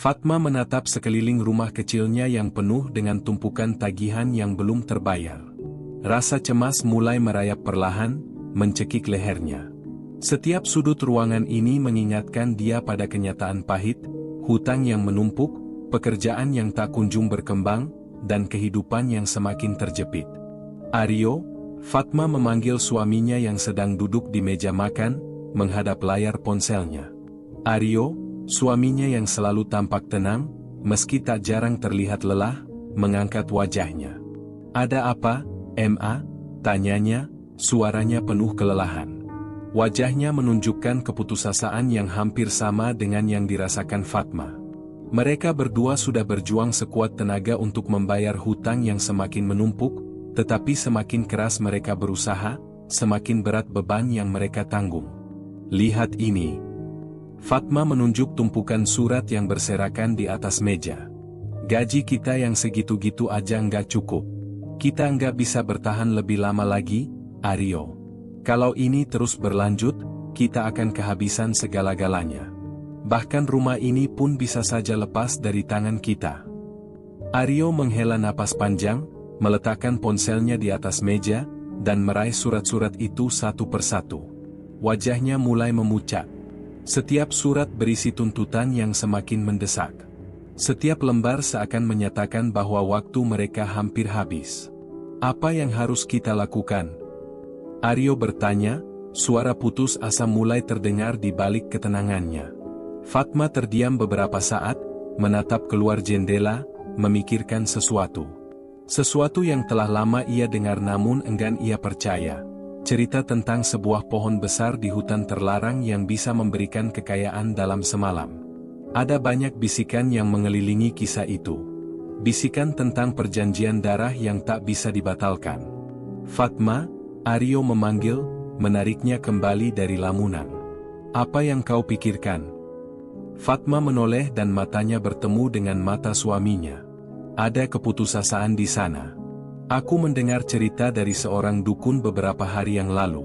Fatma menatap sekeliling rumah kecilnya yang penuh dengan tumpukan tagihan yang belum terbayar. Rasa cemas mulai merayap perlahan, mencekik lehernya. Setiap sudut ruangan ini mengingatkan dia pada kenyataan pahit, hutang yang menumpuk, pekerjaan yang tak kunjung berkembang, dan kehidupan yang semakin terjepit. "Aryo," Fatma memanggil suaminya yang sedang duduk di meja makan, menghadap layar ponselnya. Aryo, suaminya yang selalu tampak tenang, meski tak jarang terlihat lelah, mengangkat wajahnya. "Ada apa, Ma?" tanyanya, suaranya penuh kelelahan. Wajahnya menunjukkan keputusasaan yang hampir sama dengan yang dirasakan Fatma. Mereka berdua sudah berjuang sekuat tenaga untuk membayar hutang yang semakin menumpuk, tetapi semakin keras mereka berusaha, semakin berat beban yang mereka tanggung. "Lihat ini." Fatma menunjuk tumpukan surat yang berserakan di atas meja. "Gaji kita yang segitu-gitu aja nggak cukup. Kita nggak bisa bertahan lebih lama lagi, Aryo. Kalau ini terus berlanjut, kita akan kehabisan segala-galanya. Bahkan rumah ini pun bisa saja lepas dari tangan kita." Aryo menghela napas panjang, meletakkan ponselnya di atas meja, dan meraih surat-surat itu satu persatu. Wajahnya mulai memucat. Setiap surat berisi tuntutan yang semakin mendesak. Setiap lembar seakan menyatakan bahwa waktu mereka hampir habis. "Apa yang harus kita lakukan?" Aryo bertanya, suara putus asa mulai terdengar di balik ketenangannya. Fatma terdiam beberapa saat, menatap keluar jendela, memikirkan sesuatu. Sesuatu yang telah lama ia dengar namun enggan ia percaya. Cerita tentang sebuah pohon besar di hutan terlarang yang bisa memberikan kekayaan dalam semalam. Ada banyak bisikan yang mengelilingi kisah itu. Bisikan tentang perjanjian darah yang tak bisa dibatalkan. "Fatma," Aryo memanggil, menariknya kembali dari lamunan. "Apa yang kau pikirkan?" Fatma menoleh dan matanya bertemu dengan mata suaminya. "Ada keputusasaan di sana. Aku mendengar cerita dari seorang dukun beberapa hari yang lalu.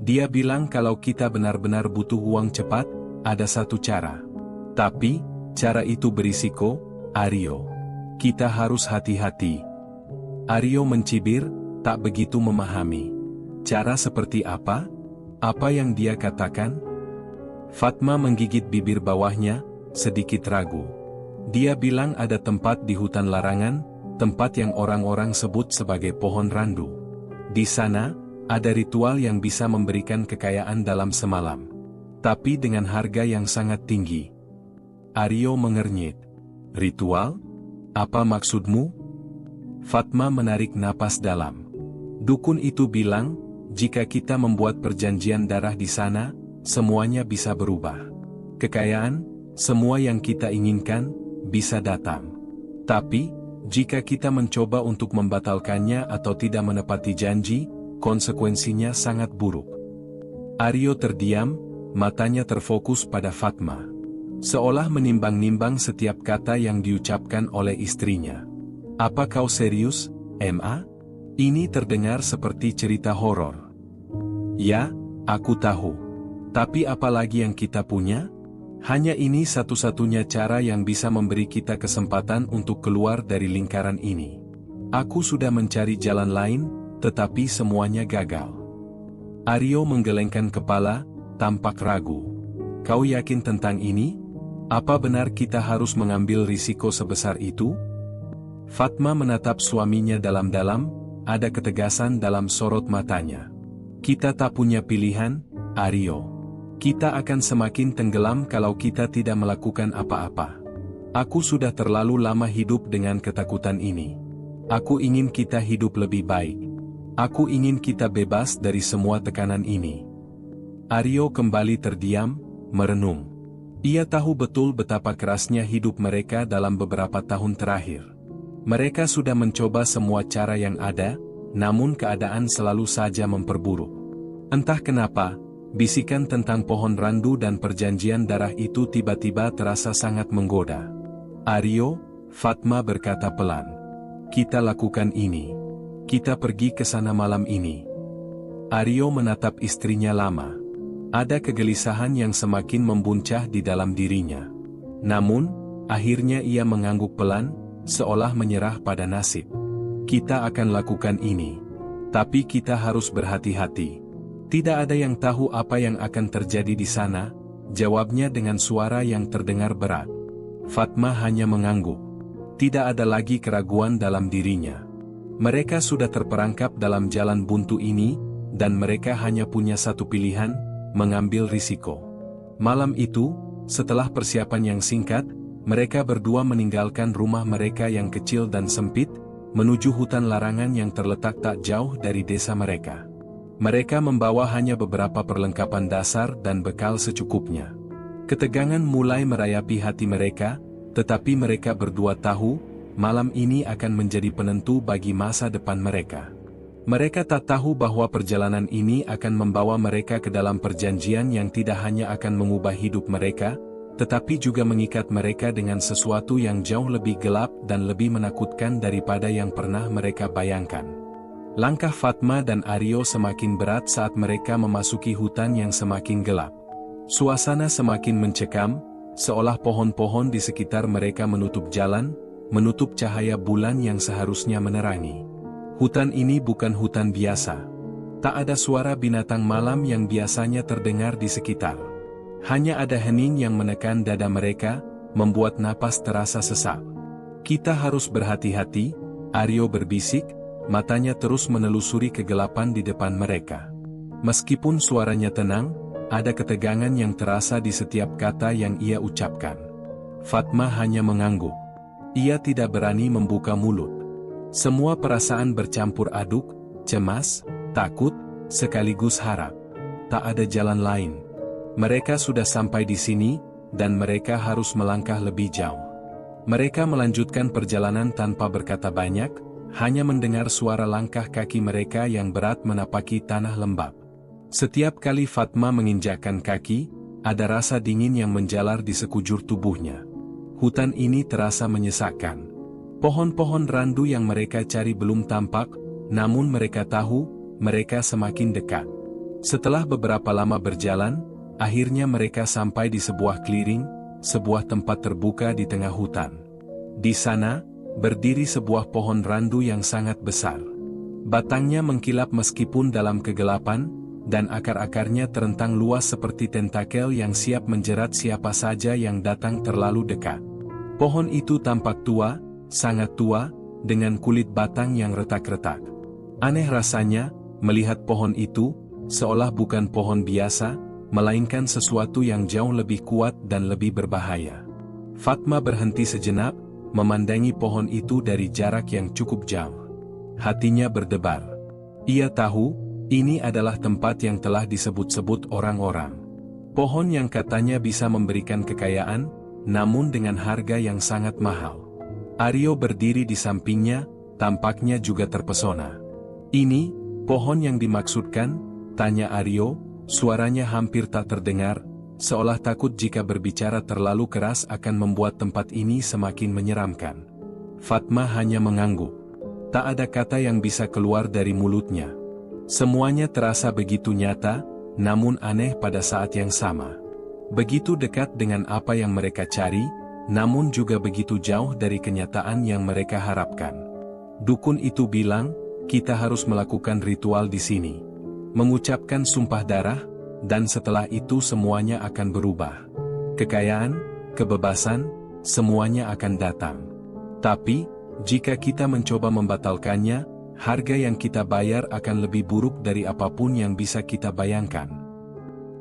Dia bilang kalau kita benar-benar butuh uang cepat, ada satu cara. Tapi, cara itu berisiko, Aryo. Kita harus hati-hati." Aryo mencibir, tak begitu memahami. "Cara seperti apa? Apa yang dia katakan?" Fatma menggigit bibir bawahnya, sedikit ragu. "Dia bilang ada tempat di hutan larangan, tempat yang orang-orang sebut sebagai pohon randu. Di sana, ada ritual yang bisa memberikan kekayaan dalam semalam. Tapi dengan harga yang sangat tinggi." Aryo mengernyit. "Ritual? Apa maksudmu?" Fatma menarik napas dalam. "Dukun itu bilang, jika kita membuat perjanjian darah di sana, semuanya bisa berubah. Kekayaan, semua yang kita inginkan, bisa datang. Tapi, jika kita mencoba untuk membatalkannya atau tidak menepati janji, konsekuensinya sangat buruk." Aryo terdiam, matanya terfokus pada Fatma. Seolah menimbang-nimbang setiap kata yang diucapkan oleh istrinya. "Apa kau serius, Ma? Ini terdengar seperti cerita horor." "Ya, aku tahu. Tapi apa lagi yang kita punya? Hanya ini satu-satunya cara yang bisa memberi kita kesempatan untuk keluar dari lingkaran ini. Aku sudah mencari jalan lain, tetapi semuanya gagal." Aryo menggelengkan kepala, tampak ragu. "Kau yakin tentang ini? Apa benar kita harus mengambil risiko sebesar itu?" Fatma menatap suaminya dalam-dalam, ada ketegasan dalam sorot matanya. "Kita tak punya pilihan, Aryo. Kita akan semakin tenggelam kalau kita tidak melakukan apa-apa. Aku sudah terlalu lama hidup dengan ketakutan ini. Aku ingin kita hidup lebih baik. Aku ingin kita bebas dari semua tekanan ini." Aryo kembali terdiam, merenung. Ia tahu betul betapa kerasnya hidup mereka dalam beberapa tahun terakhir. Mereka sudah mencoba semua cara yang ada, namun keadaan selalu saja memperburuk. Entah kenapa, bisikan tentang pohon randu dan perjanjian darah itu tiba-tiba terasa sangat menggoda. "Aryo," Fatma berkata pelan. "Kita lakukan ini. Kita pergi ke sana malam ini." Aryo menatap istrinya lama. Ada kegelisahan yang semakin membuncah di dalam dirinya. Namun, Akhirnya ia mengangguk pelan, seolah menyerah pada nasib. Kita akan lakukan ini. Tapi kita harus berhati-hati. Tidak ada yang tahu apa yang akan terjadi di sana, jawabnya dengan suara yang terdengar berat. Fatma hanya mengangguk. Tidak ada lagi keraguan dalam dirinya. Mereka sudah terperangkap dalam jalan buntu ini, dan mereka hanya punya satu pilihan, mengambil risiko. Malam itu, setelah persiapan yang singkat, mereka berdua meninggalkan rumah mereka yang kecil dan sempit, menuju hutan larangan yang terletak tak jauh dari desa mereka. Mereka membawa hanya beberapa perlengkapan dasar dan bekal secukupnya. Ketegangan mulai merayapi hati mereka, tetapi mereka berdua tahu, malam ini akan menjadi penentu bagi masa depan mereka. Mereka tak tahu bahwa perjalanan ini akan membawa mereka ke dalam perjanjian yang tidak hanya akan mengubah hidup mereka, tetapi juga mengikat mereka dengan sesuatu yang jauh lebih gelap dan lebih menakutkan daripada yang pernah mereka bayangkan. Langkah Fatma dan Aryo semakin berat saat mereka memasuki hutan yang semakin gelap. Suasana semakin mencekam, seolah pohon-pohon di sekitar mereka menutup jalan, menutup cahaya bulan yang seharusnya menerangi. Hutan ini bukan hutan biasa. Tak ada suara binatang malam yang biasanya terdengar di sekitar. Hanya ada hening yang menekan dada mereka, membuat napas terasa sesak. Kita harus berhati-hati, Aryo berbisik, matanya terus menelusuri kegelapan di depan mereka. Meskipun suaranya tenang, ada ketegangan yang terasa di setiap kata yang ia ucapkan. Fatma hanya mengangguk. Ia tidak berani membuka mulut. Semua perasaan bercampur aduk, cemas, takut, sekaligus harap. Tak ada jalan lain. Mereka sudah sampai di sini, dan mereka harus melangkah lebih jauh. Mereka melanjutkan perjalanan tanpa berkata banyak, hanya mendengar suara langkah kaki mereka yang berat menapaki tanah lembab. Setiap kali Fatma menginjakkan kaki, ada rasa dingin yang menjalar di sekujur tubuhnya. Hutan ini terasa menyesakkan. Pohon-pohon randu yang mereka cari belum tampak, namun mereka tahu, mereka semakin dekat. Setelah beberapa lama berjalan, akhirnya mereka sampai di sebuah clearing, sebuah tempat terbuka di tengah hutan. Di sana, berdiri sebuah pohon randu yang sangat besar. Batangnya mengkilap meskipun dalam kegelapan, dan akar-akarnya terentang luas seperti tentakel yang siap menjerat siapa saja yang datang terlalu dekat. Pohon itu tampak tua, sangat tua, dengan kulit batang yang retak-retak. Aneh rasanya, melihat pohon itu, seolah bukan pohon biasa, melainkan sesuatu yang jauh lebih kuat dan lebih berbahaya. Fatma berhenti sejenak, memandangi pohon itu dari jarak yang cukup jauh. Hatinya berdebar. Ia tahu, ini adalah tempat yang telah disebut-sebut orang-orang. Pohon yang katanya bisa memberikan kekayaan, namun dengan harga yang sangat mahal. Aryo berdiri di sampingnya, tampaknya juga terpesona. Ini, pohon yang dimaksudkan? Tanya Aryo. Suaranya hampir tak terdengar, seolah takut jika berbicara terlalu keras akan membuat tempat ini semakin menyeramkan. Fatma hanya mengangguk. Tak ada kata yang bisa keluar dari mulutnya. Semuanya terasa begitu nyata, namun aneh pada saat yang sama. Begitu dekat dengan apa yang mereka cari, namun juga begitu jauh dari kenyataan yang mereka harapkan. Dukun itu bilang, kita harus melakukan ritual di sini. Mengucapkan sumpah darah, dan setelah itu semuanya akan berubah. Kekayaan, kebebasan, semuanya akan datang. Tapi, jika kita mencoba membatalkannya, harga yang kita bayar akan lebih buruk dari apapun yang bisa kita bayangkan.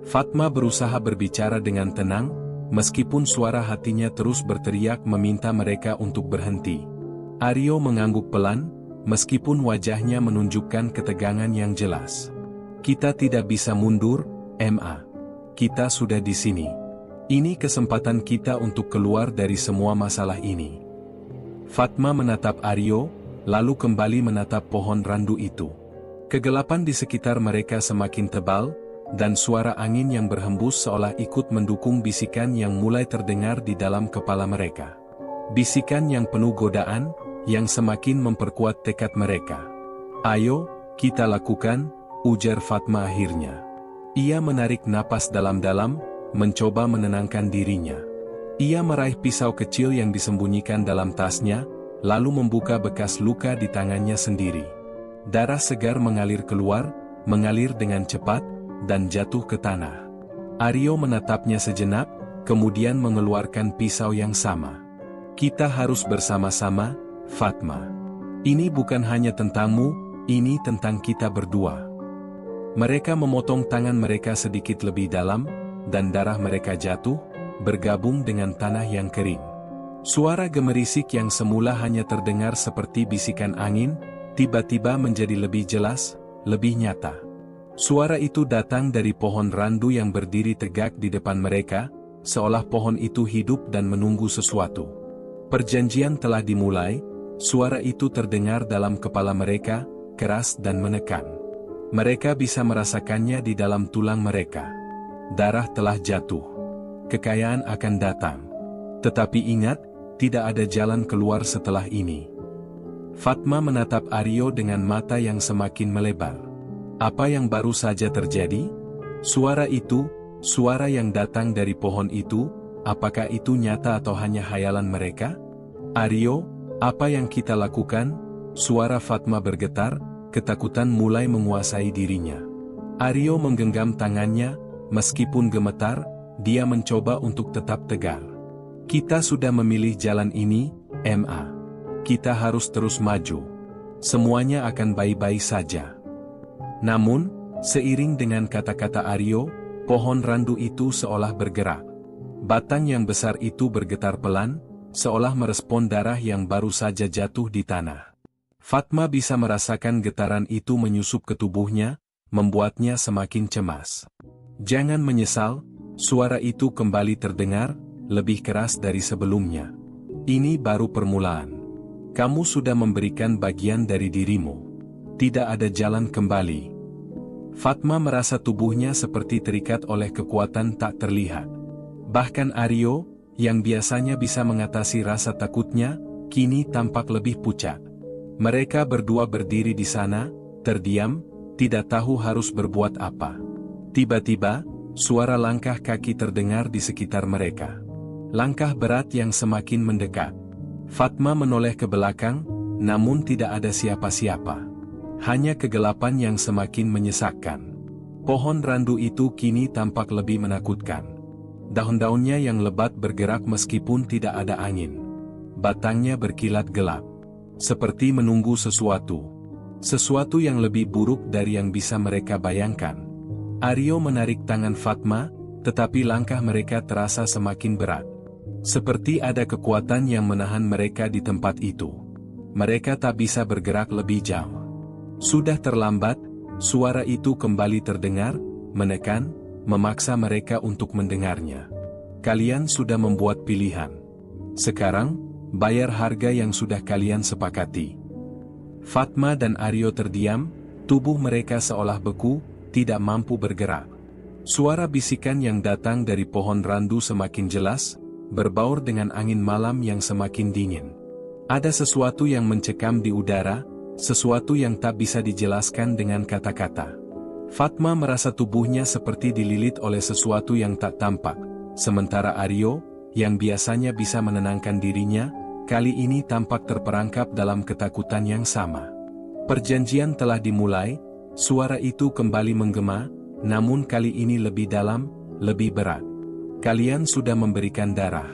Fatma berusaha berbicara dengan tenang, meskipun suara hatinya terus berteriak meminta mereka untuk berhenti. Aryo mengangguk pelan, meskipun wajahnya menunjukkan ketegangan yang jelas. Kita tidak bisa mundur, Ma. Kita sudah di sini. Ini kesempatan kita untuk keluar dari semua masalah ini. Fatma menatap Aryo, lalu kembali menatap pohon randu itu. Kegelapan di sekitar mereka semakin tebal, dan suara angin yang berhembus seolah ikut mendukung bisikan yang mulai terdengar di dalam kepala mereka. Bisikan yang penuh godaan, yang semakin memperkuat tekad mereka. Ayo, kita lakukan, ujar Fatma akhirnya. Ia menarik napas dalam-dalam, mencoba menenangkan dirinya. Ia meraih pisau kecil yang disembunyikan dalam tasnya, lalu membuka bekas luka di tangannya sendiri. Darah segar mengalir keluar, mengalir dengan cepat, dan jatuh ke tanah. Aryo menatapnya sejenak, kemudian mengeluarkan pisau yang sama. Kita harus bersama-sama, Fatma. Ini bukan hanya tentangmu, ini tentang kita berdua. Mereka memotong tangan mereka sedikit lebih dalam, dan darah mereka jatuh, bergabung dengan tanah yang kering. Suara gemerisik yang semula hanya terdengar seperti bisikan angin, tiba-tiba menjadi lebih jelas, lebih nyata. Suara itu datang dari pohon randu yang berdiri tegak di depan mereka, seolah pohon itu hidup dan menunggu sesuatu. Perjanjian telah dimulai, suara itu terdengar dalam kepala mereka, keras dan menekan. Mereka bisa merasakannya di dalam tulang mereka. Darah telah jatuh. Kekayaan akan datang. Tetapi ingat, tidak ada jalan keluar setelah ini. Fatma menatap Aryo dengan mata yang semakin melebar. Apa yang baru saja terjadi? Suara itu, suara yang datang dari pohon itu, apakah itu nyata atau hanya hayalan mereka? Aryo, apa yang kita lakukan? Suara Fatma bergetar, ketakutan mulai menguasai dirinya. Aryo menggenggam tangannya, meskipun gemetar, dia mencoba untuk tetap tegar. Kita sudah memilih jalan ini, Ma. Kita harus terus maju. Semuanya akan baik-baik saja. Namun, seiring dengan kata-kata Aryo, pohon randu itu seolah bergerak. Batang yang besar itu bergetar pelan, seolah merespon darah yang baru saja jatuh di tanah. Fatma bisa merasakan getaran itu menyusup ke tubuhnya, membuatnya semakin cemas. Jangan menyesal, suara itu kembali terdengar, lebih keras dari sebelumnya. Ini baru permulaan. Kamu sudah memberikan bagian dari dirimu. Tidak ada jalan kembali. Fatma merasa tubuhnya seperti terikat oleh kekuatan tak terlihat. Bahkan Aryo, yang biasanya bisa mengatasi rasa takutnya, kini tampak lebih pucat. Mereka berdua berdiri di sana, terdiam, tidak tahu harus berbuat apa. Tiba-tiba, suara langkah kaki terdengar di sekitar mereka. Langkah berat yang semakin mendekat. Fatma menoleh ke belakang, namun tidak ada siapa-siapa. Hanya kegelapan yang semakin menyesakkan. Pohon randu itu kini tampak lebih menakutkan. Daun-daunnya yang lebat bergerak meskipun tidak ada angin. Batangnya berkilat gelap. Seperti menunggu sesuatu. Sesuatu yang lebih buruk dari yang bisa mereka bayangkan. Aryo menarik tangan Fatma, tetapi langkah mereka terasa semakin berat. Seperti ada kekuatan yang menahan mereka di tempat itu. Mereka tak bisa bergerak lebih jauh. Sudah terlambat, suara itu kembali terdengar, menekan, memaksa mereka untuk mendengarnya. Kalian sudah membuat pilihan. Sekarang, bayar harga yang sudah kalian sepakati. Fatma dan Aryo terdiam, tubuh mereka seolah beku, tidak mampu bergerak. Suara bisikan yang datang dari pohon randu semakin jelas, berbaur dengan angin malam yang semakin dingin. Ada sesuatu yang mencekam di udara, sesuatu yang tak bisa dijelaskan dengan kata-kata. Fatma merasa tubuhnya seperti dililit oleh sesuatu yang tak tampak, sementara Aryo, yang biasanya bisa menenangkan dirinya, kali ini tampak terperangkap dalam ketakutan yang sama. Perjanjian telah dimulai, suara itu kembali menggema, namun kali ini lebih dalam, lebih berat. Kalian sudah memberikan darah.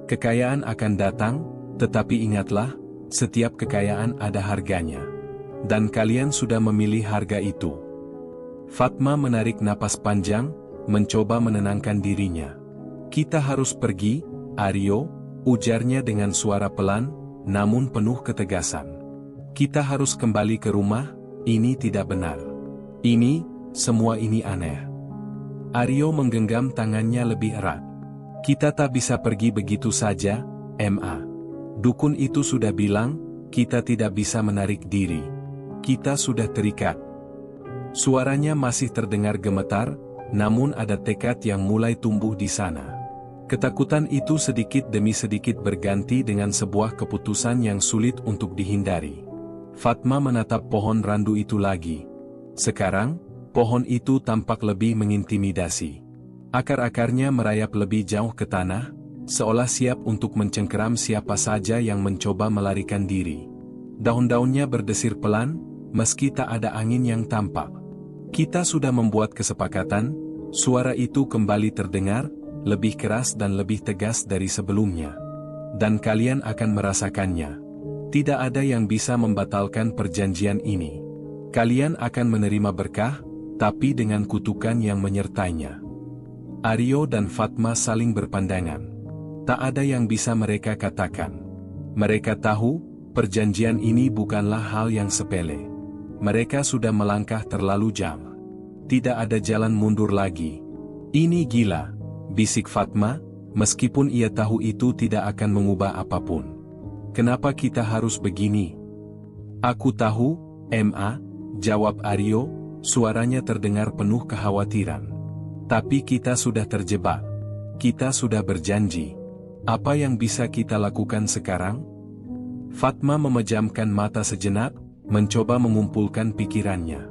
Kekayaan akan datang, tetapi ingatlah, setiap kekayaan ada harganya. Dan kalian sudah memilih harga itu. Fatma menarik napas panjang, mencoba menenangkan dirinya. Kita harus pergi, Aryo, ujarnya dengan suara pelan, namun penuh ketegasan. Kita harus kembali ke rumah, ini tidak benar. Semua ini aneh. Aryo menggenggam tangannya lebih erat. Kita tak bisa pergi begitu saja, Ma. Dukun itu sudah bilang, kita tidak bisa menarik diri. Kita sudah terikat. Suaranya masih terdengar gemetar, namun ada tekad yang mulai tumbuh di sana. Ketakutan itu sedikit demi sedikit berganti dengan sebuah keputusan yang sulit untuk dihindari. Fatma menatap pohon randu itu lagi. Sekarang, pohon itu tampak lebih mengintimidasi. Akar-akarnya merayap lebih jauh ke tanah, seolah siap untuk mencengkeram siapa saja yang mencoba melarikan diri. Daun-daunnya berdesir pelan, meski tak ada angin yang tampak. Kita sudah membuat kesepakatan, suara itu kembali terdengar, lebih keras dan lebih tegas dari sebelumnya. Dan kalian akan merasakannya. Tidak ada yang bisa membatalkan perjanjian ini. Kalian akan menerima berkah, tapi dengan kutukan yang menyertainya. Aryo dan Fatma saling berpandangan. Tak ada yang bisa mereka katakan. Mereka tahu, perjanjian ini bukanlah hal yang sepele. Mereka sudah melangkah terlalu jauh. Tidak ada jalan mundur lagi. Ini gila, bisik Fatma, meskipun ia tahu itu tidak akan mengubah apapun. Kenapa kita harus begini? Aku tahu, Ma, jawab Aryo, suaranya terdengar penuh kekhawatiran. Tapi kita sudah terjebak. Kita sudah berjanji. Apa yang bisa kita lakukan sekarang? Fatma memejamkan mata sejenak, mencoba mengumpulkan pikirannya.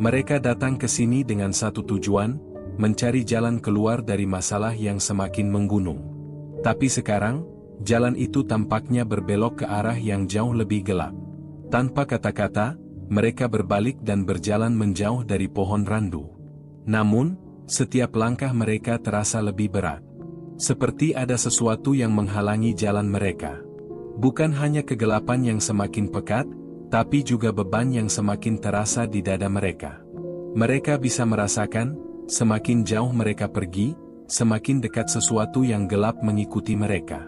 Mereka datang ke sini dengan satu tujuan, mencari jalan keluar dari masalah yang semakin menggunung. Tapi sekarang, jalan itu tampaknya berbelok ke arah yang jauh lebih gelap. Tanpa kata-kata, mereka berbalik dan berjalan menjauh dari pohon randu. Namun, setiap langkah mereka terasa lebih berat. Seperti ada sesuatu yang menghalangi jalan mereka. Bukan hanya kegelapan yang semakin pekat, tapi juga beban yang semakin terasa di dada mereka. Mereka bisa merasakan, semakin jauh mereka pergi, semakin dekat sesuatu yang gelap mengikuti mereka.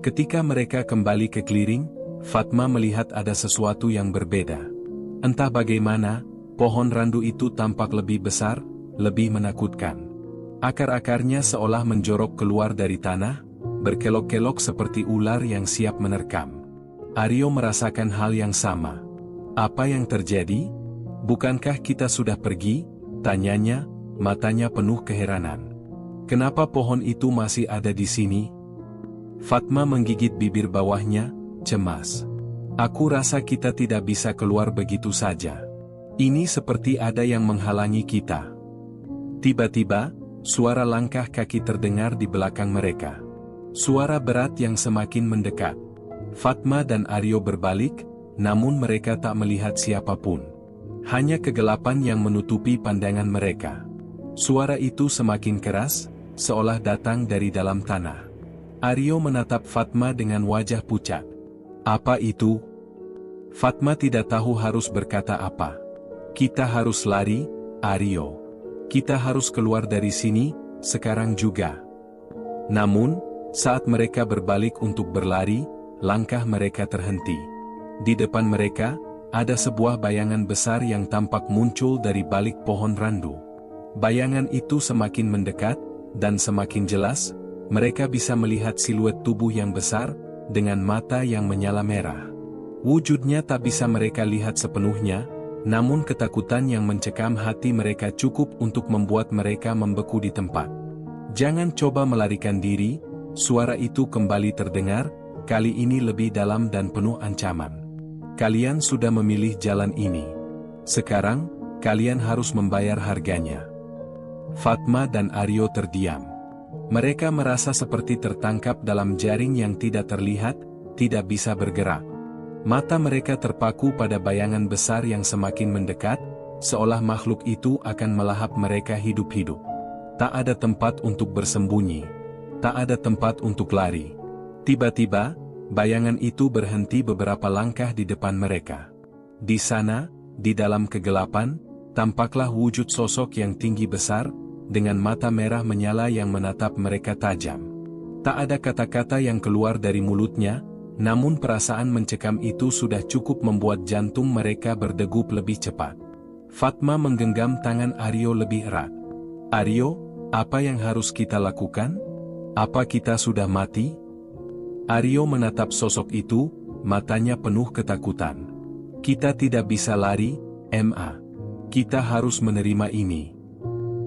Ketika mereka kembali ke clearing, Fatma melihat ada sesuatu yang berbeda. Entah bagaimana, pohon randu itu tampak lebih besar, lebih menakutkan. Akar-akarnya seolah menjorok keluar dari tanah, berkelok-kelok seperti ular yang siap menerkam. Aryo merasakan hal yang sama. Apa yang terjadi? Bukankah kita sudah pergi? Tanyanya, matanya penuh keheranan. Kenapa pohon itu masih ada di sini? Fatma menggigit bibir bawahnya, cemas. Aku rasa kita tidak bisa keluar begitu saja. Ini seperti ada yang menghalangi kita. Tiba-tiba, suara langkah kaki terdengar di belakang mereka. Suara berat yang semakin mendekat. Fatma dan Aryo berbalik, namun mereka tak melihat siapapun. Hanya kegelapan yang menutupi pandangan mereka. Suara itu semakin keras, seolah datang dari dalam tanah. Aryo menatap Fatma dengan wajah pucat. Apa itu? Fatma tidak tahu harus berkata apa. Kita harus lari, Aryo. Kita harus keluar dari sini, sekarang juga. Namun, saat mereka berbalik untuk berlari, langkah mereka terhenti. Di depan mereka, ada sebuah bayangan besar yang tampak muncul dari balik pohon randu. Bayangan itu semakin mendekat, dan semakin jelas, mereka bisa melihat siluet tubuh yang besar, dengan mata yang menyala merah. Wujudnya tak bisa mereka lihat sepenuhnya, namun ketakutan yang mencekam hati mereka cukup untuk membuat mereka membeku di tempat. Jangan coba melarikan diri, suara itu kembali terdengar, kali ini lebih dalam dan penuh ancaman. Kalian sudah memilih jalan ini. Sekarang, kalian harus membayar harganya. Fatma dan Aryo terdiam. Mereka merasa seperti tertangkap dalam jaring yang tidak terlihat, tidak bisa bergerak. Mata mereka terpaku pada bayangan besar yang semakin mendekat, seolah makhluk itu akan melahap mereka hidup-hidup. Tak ada tempat untuk bersembunyi. Tak ada tempat untuk lari. Tiba-tiba, bayangan itu berhenti beberapa langkah di depan mereka. Di sana, di dalam kegelapan, tampaklah wujud sosok yang tinggi besar, dengan mata merah menyala yang menatap mereka tajam. Tak ada kata-kata yang keluar dari mulutnya, namun perasaan mencekam itu sudah cukup membuat jantung mereka berdegup lebih cepat. Fatma menggenggam tangan Aryo lebih erat. Aryo, apa yang harus kita lakukan? Apa kita sudah mati? Aryo menatap sosok itu, matanya penuh ketakutan. Kita tidak bisa lari, Ma. Kita harus menerima ini.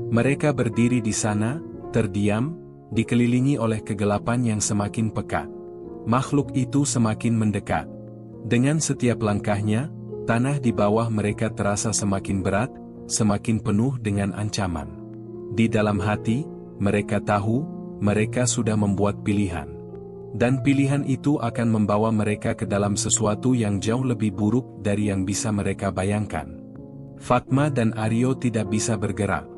Mereka berdiri di sana, terdiam, dikelilingi oleh kegelapan yang semakin pekat. Makhluk itu semakin mendekat. Dengan setiap langkahnya, tanah di bawah mereka terasa semakin berat, semakin penuh dengan ancaman. Di dalam hati, mereka tahu, mereka sudah membuat pilihan. Dan pilihan itu akan membawa mereka ke dalam sesuatu yang jauh lebih buruk dari yang bisa mereka bayangkan. Fatma dan Aryo tidak bisa bergerak.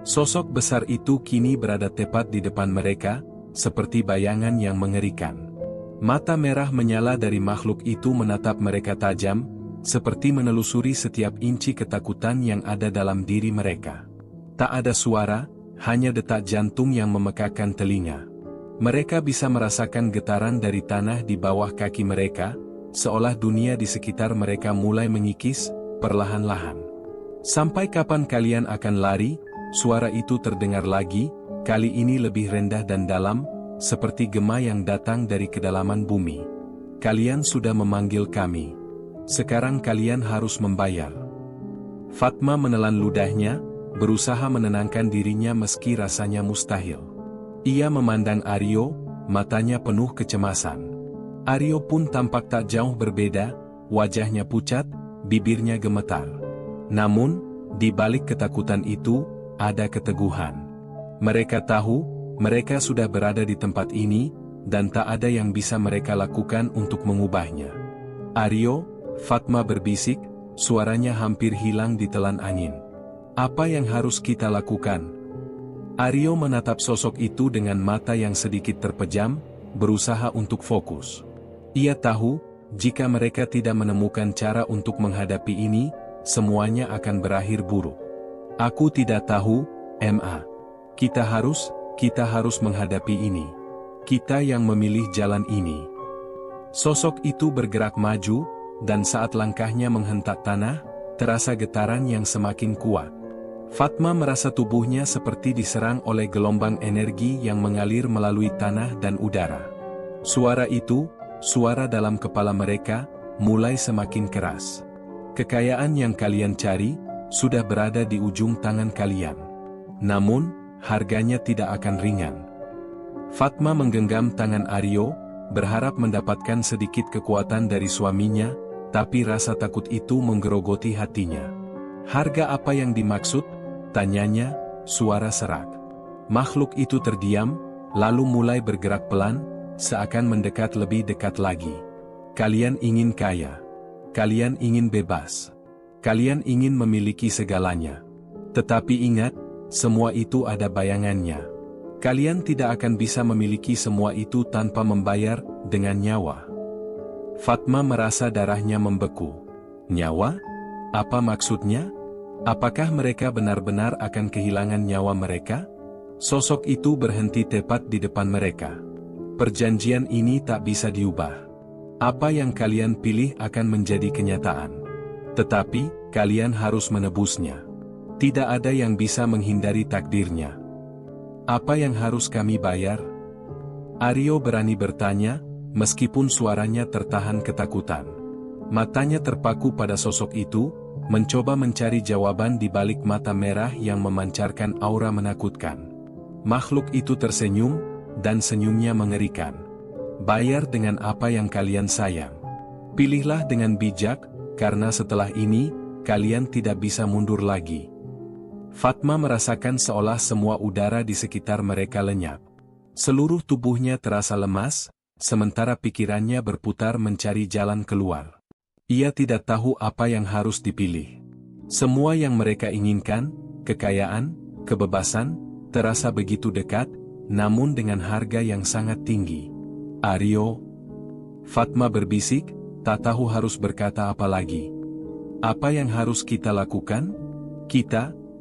Sosok besar itu kini berada tepat di depan mereka, seperti bayangan yang mengerikan. Mata merah menyala dari makhluk itu menatap mereka tajam, seperti menelusuri setiap inci ketakutan yang ada dalam diri mereka. Tak ada suara, hanya detak jantung yang memekakkan telinga. Mereka bisa merasakan getaran dari tanah di bawah kaki mereka, seolah dunia di sekitar mereka mulai mengikis, perlahan-lahan. Sampai kapan kalian akan lari? Suara itu terdengar lagi, kali ini lebih rendah dan dalam, seperti gema yang datang dari kedalaman bumi. Kalian sudah memanggil kami. Sekarang kalian harus membayar. Fatma menelan ludahnya, berusaha menenangkan dirinya meski rasanya mustahil. Ia memandang Aryo, matanya penuh kecemasan. Aryo pun tampak tak jauh berbeda, wajahnya pucat, bibirnya gemetar. Namun, di balik ketakutan itu, ada keteguhan. Mereka tahu, mereka sudah berada di tempat ini, dan tak ada yang bisa mereka lakukan untuk mengubahnya. Aryo, Fatma berbisik, suaranya hampir hilang ditelan angin. Apa yang harus kita lakukan? Aryo menatap sosok itu dengan mata yang sedikit terpejam, berusaha untuk fokus. Ia tahu, jika mereka tidak menemukan cara untuk menghadapi ini, semuanya akan berakhir buruk. Aku tidak tahu, Ma. Kita harus menghadapi ini. Kita yang memilih jalan ini. Sosok itu bergerak maju, dan saat langkahnya menghentak tanah, terasa getaran yang semakin kuat. Fatma merasa tubuhnya seperti diserang oleh gelombang energi yang mengalir melalui tanah dan udara. Suara itu, suara dalam kepala mereka, mulai semakin keras. Kekayaan yang kalian cari, sudah berada di ujung tangan kalian. Namun, harganya tidak akan ringan. Fatma menggenggam tangan Aryo, berharap mendapatkan sedikit kekuatan dari suaminya, tapi rasa takut itu menggerogoti hatinya. Harga apa yang dimaksud? Tanyanya, suara serak. Makhluk itu terdiam, lalu mulai bergerak pelan, seakan mendekat lebih dekat lagi. Kalian ingin kaya. Kalian ingin bebas. Kalian ingin memiliki segalanya. Tetapi ingat, semua itu ada bayangannya. Kalian tidak akan bisa memiliki semua itu tanpa membayar dengan nyawa. Fatma merasa darahnya membeku. Nyawa? Apa maksudnya? Apakah mereka benar-benar akan kehilangan nyawa mereka? Sosok itu berhenti tepat di depan mereka. Perjanjian ini tak bisa diubah. Apa yang kalian pilih akan menjadi kenyataan. Tetapi, kalian harus menebusnya. Tidak ada yang bisa menghindari takdirnya. Apa yang harus kami bayar? Aryo berani bertanya, meskipun suaranya tertahan ketakutan. Matanya terpaku pada sosok itu, mencoba mencari jawaban di balik mata merah yang memancarkan aura menakutkan. Makhluk itu tersenyum, dan senyumnya mengerikan. Bayar dengan apa yang kalian sayang. Pilihlah dengan bijak, karena setelah ini, kalian tidak bisa mundur lagi. Fatma merasakan seolah semua udara di sekitar mereka lenyap. Seluruh tubuhnya terasa lemas, sementara pikirannya berputar mencari jalan keluar. Ia tidak tahu apa yang harus dipilih. Semua yang mereka inginkan, kekayaan, kebebasan, terasa begitu dekat, namun dengan harga yang sangat tinggi. Aryo, Fatma berbisik, tak tahu harus berkata apa lagi. Apa yang harus kita lakukan?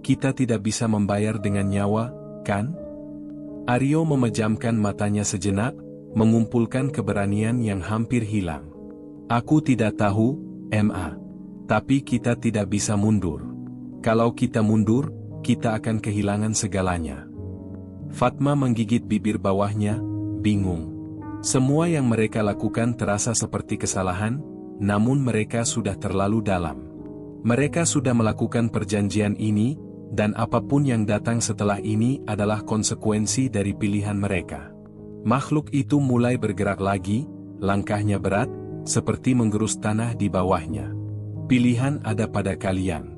Kita tidak bisa membayar dengan nyawa, kan? Aryo memejamkan matanya sejenak, mengumpulkan keberanian yang hampir hilang. Aku tidak tahu, Ma. Tapi kita tidak bisa mundur. Kalau kita mundur, kita akan kehilangan segalanya. Fatma menggigit bibir bawahnya, bingung. Semua yang mereka lakukan terasa seperti kesalahan, namun mereka sudah terlalu dalam. Mereka sudah melakukan perjanjian ini, dan apapun yang datang setelah ini adalah konsekuensi dari pilihan mereka. Makhluk itu mulai bergerak lagi, langkahnya berat, seperti menggerus tanah di bawahnya. Pilihan ada pada kalian.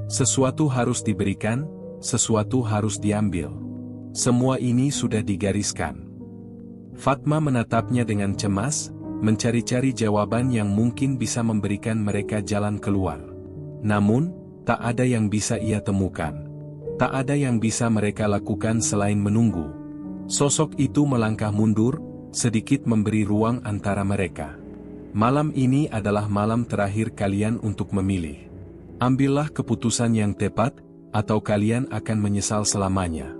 Sesuatu harus diberikan, sesuatu harus diambil. Semua ini sudah digariskan. Fatma menatapnya dengan cemas, mencari-cari jawaban yang mungkin bisa memberikan mereka jalan keluar. Namun, tak ada yang bisa ia temukan. Tak ada yang bisa mereka lakukan selain menunggu. Sosok itu melangkah mundur, sedikit memberi ruang antara mereka. Malam ini adalah malam terakhir kalian untuk memilih. Ambillah keputusan yang tepat, atau kalian akan menyesal selamanya.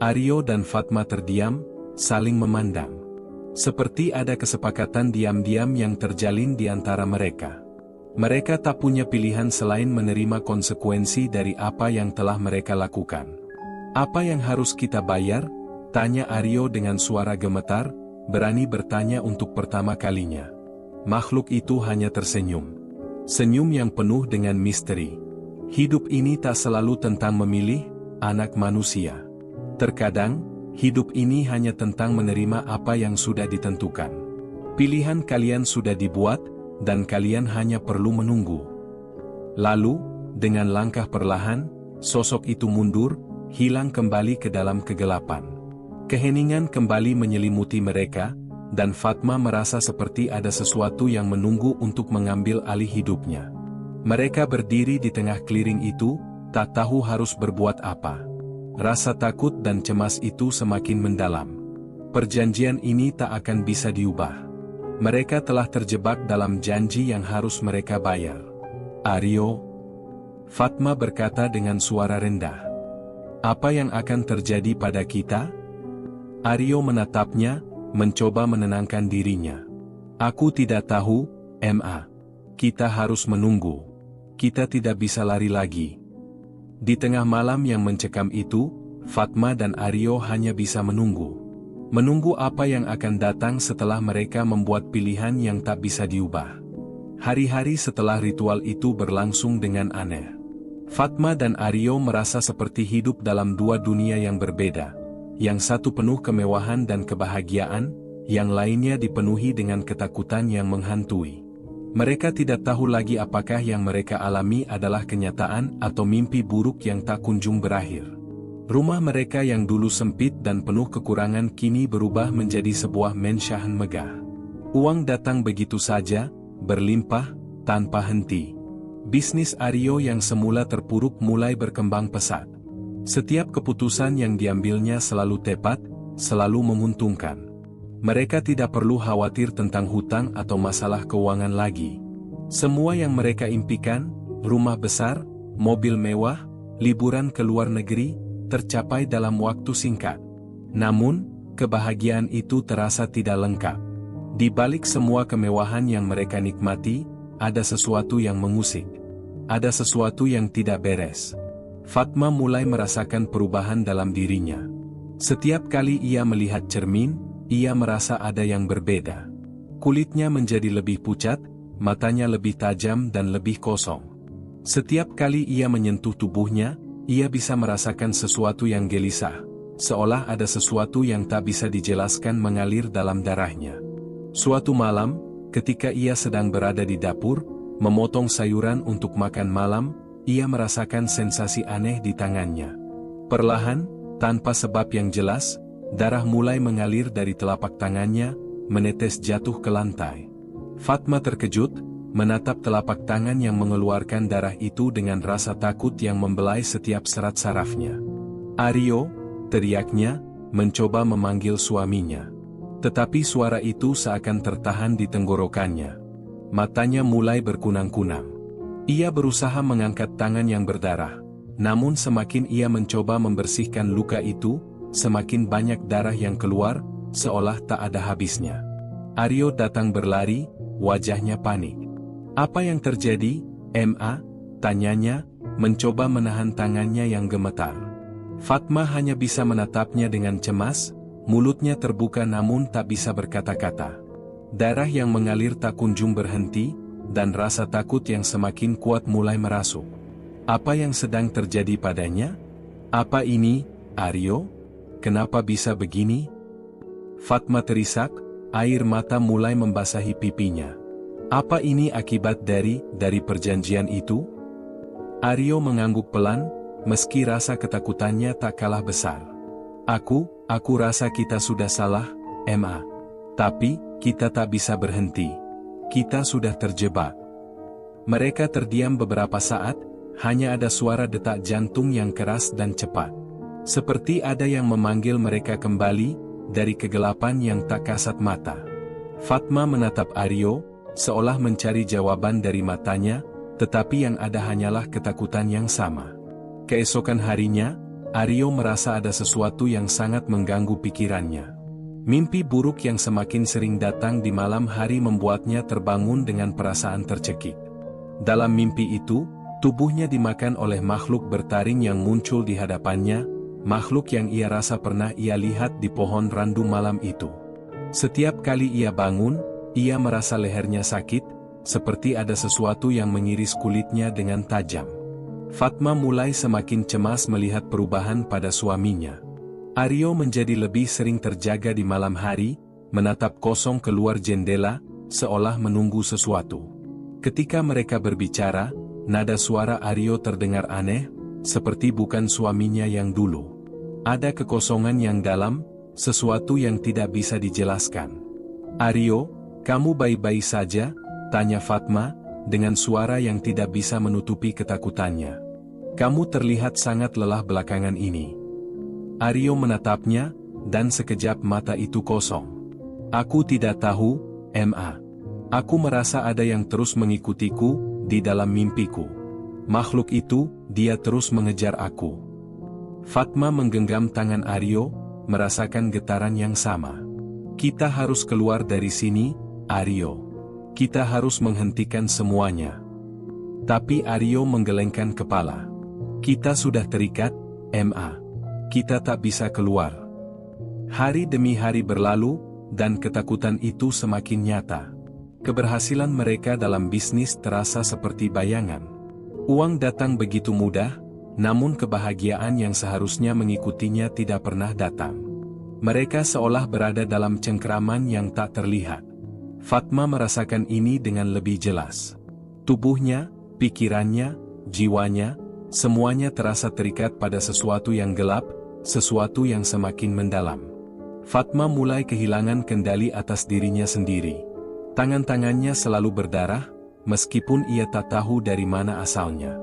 Aryo dan Fatma terdiam, saling memandang. Seperti ada kesepakatan diam-diam yang terjalin di antara mereka. Mereka tak punya pilihan selain menerima konsekuensi dari apa yang telah mereka lakukan. "Apa yang harus kita bayar?" tanya Aryo dengan suara gemetar, berani bertanya untuk pertama kalinya. Makhluk itu hanya tersenyum. Senyum yang penuh dengan misteri. Hidup ini tak selalu tentang memilih, anak manusia. Terkadang, hidup ini hanya tentang menerima apa yang sudah ditentukan. Pilihan kalian sudah dibuat, dan kalian hanya perlu menunggu. Lalu, dengan langkah perlahan, sosok itu mundur, hilang kembali ke dalam kegelapan. Keheningan kembali menyelimuti mereka, dan Fatma merasa seperti ada sesuatu yang menunggu untuk mengambil alih hidupnya. Mereka berdiri di tengah clearing itu, tak tahu harus berbuat apa. Rasa takut dan cemas itu semakin mendalam. Perjanjian ini tak akan bisa diubah. Mereka telah terjebak dalam janji yang harus mereka bayar. "Aryo," Fatma berkata dengan suara rendah. "Apa yang akan terjadi pada kita?" Aryo menatapnya, mencoba menenangkan dirinya. "Aku tidak tahu, Ma. Kita harus menunggu. Kita tidak bisa lari lagi." Di tengah malam yang mencekam itu, Fatma dan Aryo hanya bisa menunggu. Menunggu apa yang akan datang setelah mereka membuat pilihan yang tak bisa diubah. Hari-hari setelah ritual itu berlangsung dengan aneh. Fatma dan Aryo merasa seperti hidup dalam dua dunia yang berbeda. Yang satu penuh kemewahan dan kebahagiaan, yang lainnya dipenuhi dengan ketakutan yang menghantui. Mereka tidak tahu lagi apakah yang mereka alami adalah kenyataan atau mimpi buruk yang tak kunjung berakhir. Rumah mereka yang dulu sempit dan penuh kekurangan kini berubah menjadi sebuah mensyahan megah. Uang datang begitu saja, berlimpah, tanpa henti. Bisnis Aryo yang semula terpuruk mulai berkembang pesat. Setiap keputusan yang diambilnya selalu tepat, selalu menguntungkan. Mereka tidak perlu khawatir tentang hutang atau masalah keuangan lagi. Semua yang mereka impikan, rumah besar, mobil mewah, liburan ke luar negeri, tercapai dalam waktu singkat. Namun, kebahagiaan itu terasa tidak lengkap. Di balik semua kemewahan yang mereka nikmati, ada sesuatu yang mengusik. Ada sesuatu yang tidak beres. Fatma mulai merasakan perubahan dalam dirinya. Setiap kali ia melihat cermin, ia merasa ada yang berbeda. Kulitnya menjadi lebih pucat, matanya lebih tajam dan lebih kosong. Setiap kali ia menyentuh tubuhnya, ia bisa merasakan sesuatu yang gelisah, seolah ada sesuatu yang tak bisa dijelaskan mengalir dalam darahnya. Suatu malam, ketika ia sedang berada di dapur, memotong sayuran untuk makan malam, ia merasakan sensasi aneh di tangannya. Perlahan, tanpa sebab yang jelas, darah mulai mengalir dari telapak tangannya, menetes jatuh ke lantai. Fatma terkejut, menatap telapak tangan yang mengeluarkan darah itu dengan rasa takut yang membelai setiap serat sarafnya. "Aryo," teriaknya, mencoba memanggil suaminya. Tetapi suara itu seakan tertahan di tenggorokannya. Matanya mulai berkunang-kunang. Ia berusaha mengangkat tangan yang berdarah. Namun semakin ia mencoba membersihkan luka itu, semakin banyak darah yang keluar, seolah tak ada habisnya. Aryo datang berlari, wajahnya panik. "Apa yang terjadi, Ma?" tanyanya, mencoba menahan tangannya yang gemetar. Fatma hanya bisa menatapnya dengan cemas, mulutnya terbuka namun tak bisa berkata-kata. Darah yang mengalir tak kunjung berhenti, dan rasa takut yang semakin kuat mulai merasuk. Apa yang sedang terjadi padanya? "Apa ini, Aryo? Kenapa bisa begini?" Fatma terisak, air mata mulai membasahi pipinya. "Apa ini akibat dari perjanjian itu?" Aryo mengangguk pelan, meski rasa ketakutannya tak kalah besar. Aku rasa kita sudah salah, Ma. Tapi, kita tak bisa berhenti. Kita sudah terjebak. Mereka terdiam beberapa saat, hanya ada suara detak jantung yang keras dan cepat. Seperti ada yang memanggil mereka kembali, dari kegelapan yang tak kasat mata. Fatma menatap Aryo, seolah mencari jawaban dari matanya, tetapi yang ada hanyalah ketakutan yang sama. Keesokan harinya, Aryo merasa ada sesuatu yang sangat mengganggu pikirannya. Mimpi buruk yang semakin sering datang di malam hari membuatnya terbangun dengan perasaan tercekik. Dalam mimpi itu, tubuhnya dimakan oleh makhluk bertaring yang muncul di hadapannya, makhluk yang ia rasa pernah ia lihat di pohon randu malam itu. Setiap kali ia bangun, ia merasa lehernya sakit, seperti ada sesuatu yang mengiris kulitnya dengan tajam. Fatma mulai semakin cemas melihat perubahan pada suaminya. Aryo menjadi lebih sering terjaga di malam hari, menatap kosong keluar jendela, seolah menunggu sesuatu. Ketika mereka berbicara, nada suara Aryo terdengar aneh, seperti bukan suaminya yang dulu. Ada kekosongan yang dalam, sesuatu yang tidak bisa dijelaskan. "Aryo, kamu baik-baik saja?" tanya Fatma, dengan suara yang tidak bisa menutupi ketakutannya. "Kamu terlihat sangat lelah belakangan ini." Aryo menatapnya, dan sekejap mata itu kosong. "Aku tidak tahu, Ma. Aku merasa ada yang terus mengikutiku, di dalam mimpiku. Makhluk itu, dia terus mengejar aku." Fatma menggenggam tangan Aryo, merasakan getaran yang sama. "Kita harus keluar dari sini, Aryo. Kita harus menghentikan semuanya." Tapi Aryo menggelengkan kepala. "Kita sudah terikat, Ma. Kita tak bisa keluar." Hari demi hari berlalu, dan ketakutan itu semakin nyata. Keberhasilan mereka dalam bisnis terasa seperti bayangan. Uang datang begitu mudah, namun kebahagiaan yang seharusnya mengikutinya tidak pernah datang. Mereka seolah berada dalam cengkraman yang tak terlihat. Fatma merasakan ini dengan lebih jelas. Tubuhnya, pikirannya, jiwanya, semuanya terasa terikat pada sesuatu yang gelap, sesuatu yang semakin mendalam. Fatma mulai kehilangan kendali atas dirinya sendiri. Tangan-tangannya selalu berdarah, meskipun ia tak tahu dari mana asalnya.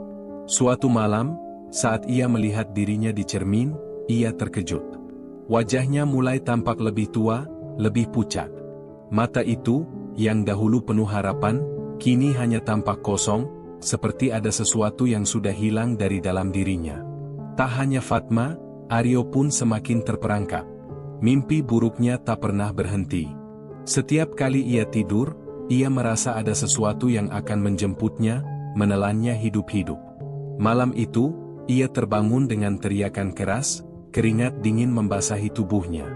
Suatu malam, saat ia melihat dirinya di cermin, ia terkejut. Wajahnya mulai tampak lebih tua, lebih pucat. Mata itu, yang dahulu penuh harapan, kini hanya tampak kosong, seperti ada sesuatu yang sudah hilang dari dalam dirinya. Tak hanya Fatma, Aryo pun semakin terperangkap. Mimpi buruknya tak pernah berhenti. Setiap kali ia tidur, ia merasa ada sesuatu yang akan menjemputnya, menelannya hidup-hidup. Malam itu, ia terbangun dengan teriakan keras, keringat dingin membasahi tubuhnya.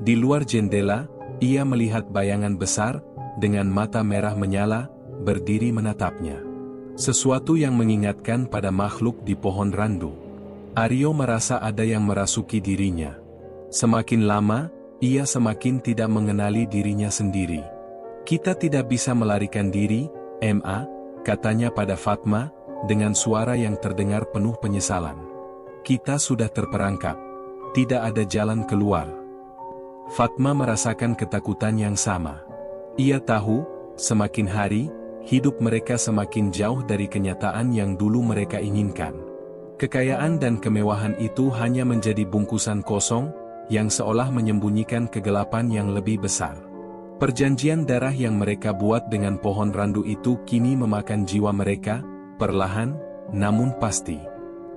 Di luar jendela, ia melihat bayangan besar, dengan mata merah menyala, berdiri menatapnya. Sesuatu yang mengingatkan pada makhluk di pohon randu. Aryo merasa ada yang merasuki dirinya. Semakin lama, ia semakin tidak mengenali dirinya sendiri. "Kita tidak bisa melarikan diri, Ma," katanya pada Fatma, dengan suara yang terdengar penuh penyesalan. "Kita sudah terperangkap. Tidak ada jalan keluar." Fatma merasakan ketakutan yang sama. Ia tahu, semakin hari, hidup mereka semakin jauh dari kenyataan yang dulu mereka inginkan. Kekayaan dan kemewahan itu hanya menjadi bungkusan kosong, yang seolah menyembunyikan kegelapan yang lebih besar. Perjanjian darah yang mereka buat dengan pohon randu itu kini memakan jiwa mereka, perlahan, namun pasti.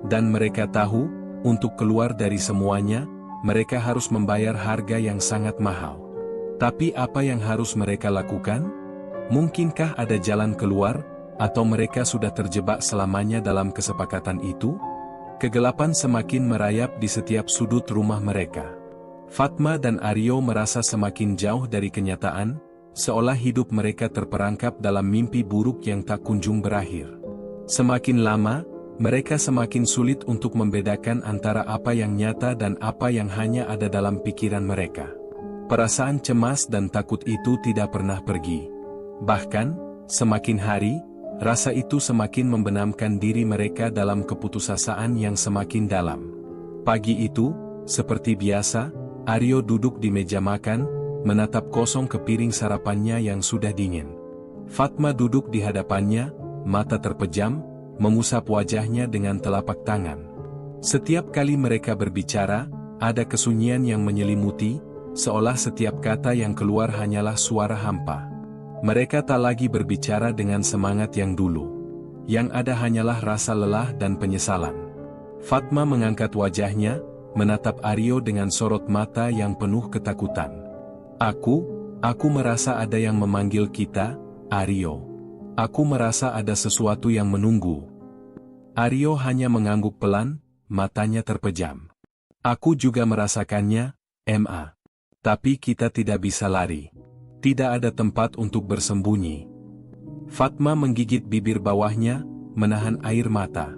Dan mereka tahu, untuk keluar dari semuanya, mereka harus membayar harga yang sangat mahal. Tapi apa yang harus mereka lakukan? Mungkinkah ada jalan keluar, atau mereka sudah terjebak selamanya dalam kesepakatan itu? Kegelapan semakin merayap di setiap sudut rumah mereka. Fatma dan Aryo merasa semakin jauh dari kenyataan, seolah hidup mereka terperangkap dalam mimpi buruk yang tak kunjung berakhir. Semakin lama, mereka semakin sulit untuk membedakan antara apa yang nyata dan apa yang hanya ada dalam pikiran mereka. Perasaan cemas dan takut itu tidak pernah pergi. Bahkan, semakin hari, rasa itu semakin membenamkan diri mereka dalam keputusasaan yang semakin dalam. Pagi itu, Seperti biasa, Aryo duduk di meja makan, menatap kosong ke piring sarapannya yang sudah dingin. Fatma duduk di hadapannya, mata terpejam, mengusap wajahnya dengan telapak tangan. Setiap kali mereka berbicara, ada kesunyian yang menyelimuti, seolah setiap kata yang keluar hanyalah suara hampa. Mereka tak lagi berbicara dengan semangat yang dulu. Yang ada hanyalah rasa lelah dan penyesalan. Fatma mengangkat wajahnya, menatap Aryo dengan sorot mata yang penuh ketakutan. Aku merasa ada yang memanggil kita, Aryo. Aku merasa ada sesuatu yang menunggu. Aryo hanya mengangguk pelan, matanya terpejam. Aku juga merasakannya, Ma. Tapi kita tidak bisa lari. Tidak ada tempat untuk bersembunyi. Fatma menggigit bibir bawahnya, menahan air mata.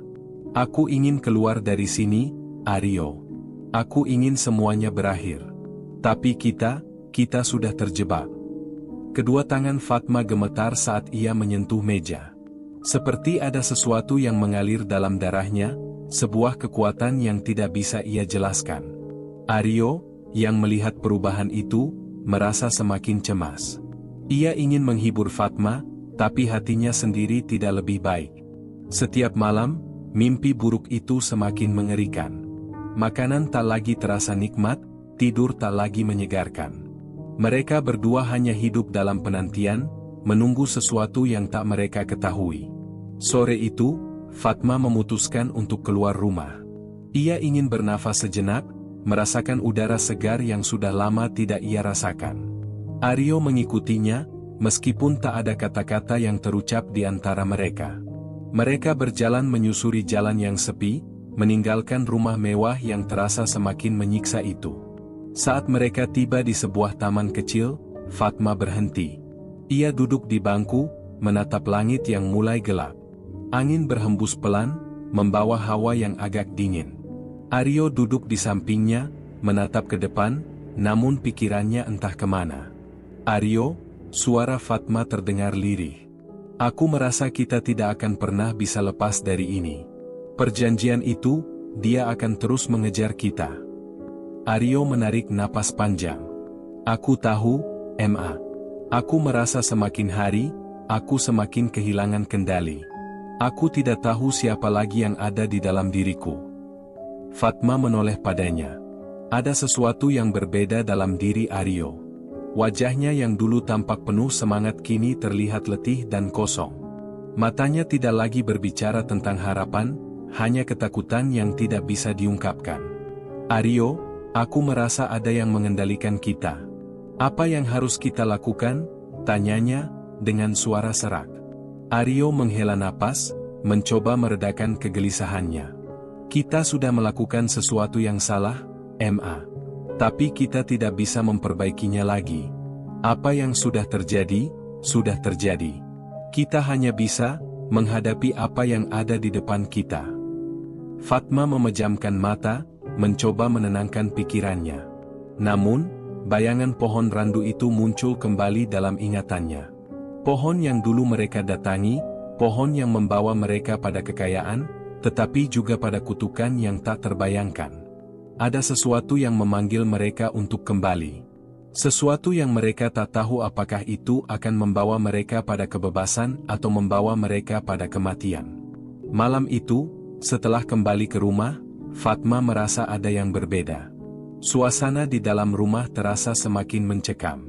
Aku ingin keluar dari sini, Aryo. Aku ingin semuanya berakhir. Tapi kita sudah terjebak. Kedua tangan Fatma gemetar saat ia menyentuh meja. Seperti ada sesuatu yang mengalir dalam darahnya, sebuah kekuatan yang tidak bisa ia jelaskan. Aryo, yang melihat perubahan itu, merasa semakin cemas. Ia ingin menghibur Fatma, tapi hatinya sendiri tidak lebih baik. Setiap malam, mimpi buruk itu semakin mengerikan. Makanan tak lagi terasa nikmat, tidur tak lagi menyegarkan. Mereka berdua hanya hidup dalam penantian, menunggu sesuatu yang tak mereka ketahui. Sore itu, Fatma memutuskan untuk keluar rumah. Ia ingin bernafas sejenak, merasakan udara segar yang sudah lama tidak ia rasakan. Aryo mengikutinya, meskipun tak ada kata-kata yang terucap di antara mereka. Mereka berjalan menyusuri jalan yang sepi, meninggalkan rumah mewah yang terasa semakin menyiksa itu. Saat mereka tiba di sebuah taman kecil, Fatma berhenti. Ia duduk di bangku, menatap langit yang mulai gelap. Angin berhembus pelan, membawa hawa yang agak dingin. Aryo duduk di sampingnya, menatap ke depan, namun pikirannya entah kemana. Aryo, suara Fatma terdengar lirih. Aku merasa kita tidak akan pernah bisa lepas dari ini. Perjanjian itu, dia akan terus mengejar kita. Aryo menarik napas panjang. Aku tahu, Ma. Aku merasa semakin hari, aku semakin kehilangan kendali. Aku tidak tahu siapa lagi yang ada di dalam diriku. Fatma menoleh padanya. Ada sesuatu yang berbeda dalam diri Aryo. Wajahnya yang dulu tampak penuh semangat kini terlihat letih dan kosong. Matanya tidak lagi berbicara tentang harapan, hanya ketakutan yang tidak bisa diungkapkan. Aryo, aku merasa ada yang mengendalikan kita. Apa yang harus kita lakukan? Tanyanya, dengan suara serak. Aryo menghela napas, mencoba meredakan kegelisahannya. Kita sudah melakukan sesuatu yang salah, Ma. Tapi kita tidak bisa memperbaikinya lagi. Apa yang sudah terjadi, sudah terjadi. Kita hanya bisa menghadapi apa yang ada di depan kita. Fatma memejamkan mata, mencoba menenangkan pikirannya. Namun, bayangan pohon randu itu muncul kembali dalam ingatannya. Pohon yang dulu mereka datangi, pohon yang membawa mereka pada kekayaan, tetapi juga pada kutukan yang tak terbayangkan. Ada sesuatu yang memanggil mereka untuk kembali. Sesuatu yang mereka tak tahu apakah itu akan membawa mereka pada kebebasan atau membawa mereka pada kematian. Malam itu, setelah kembali ke rumah, Fatma merasa ada yang berbeda. Suasana di dalam rumah terasa semakin mencekam.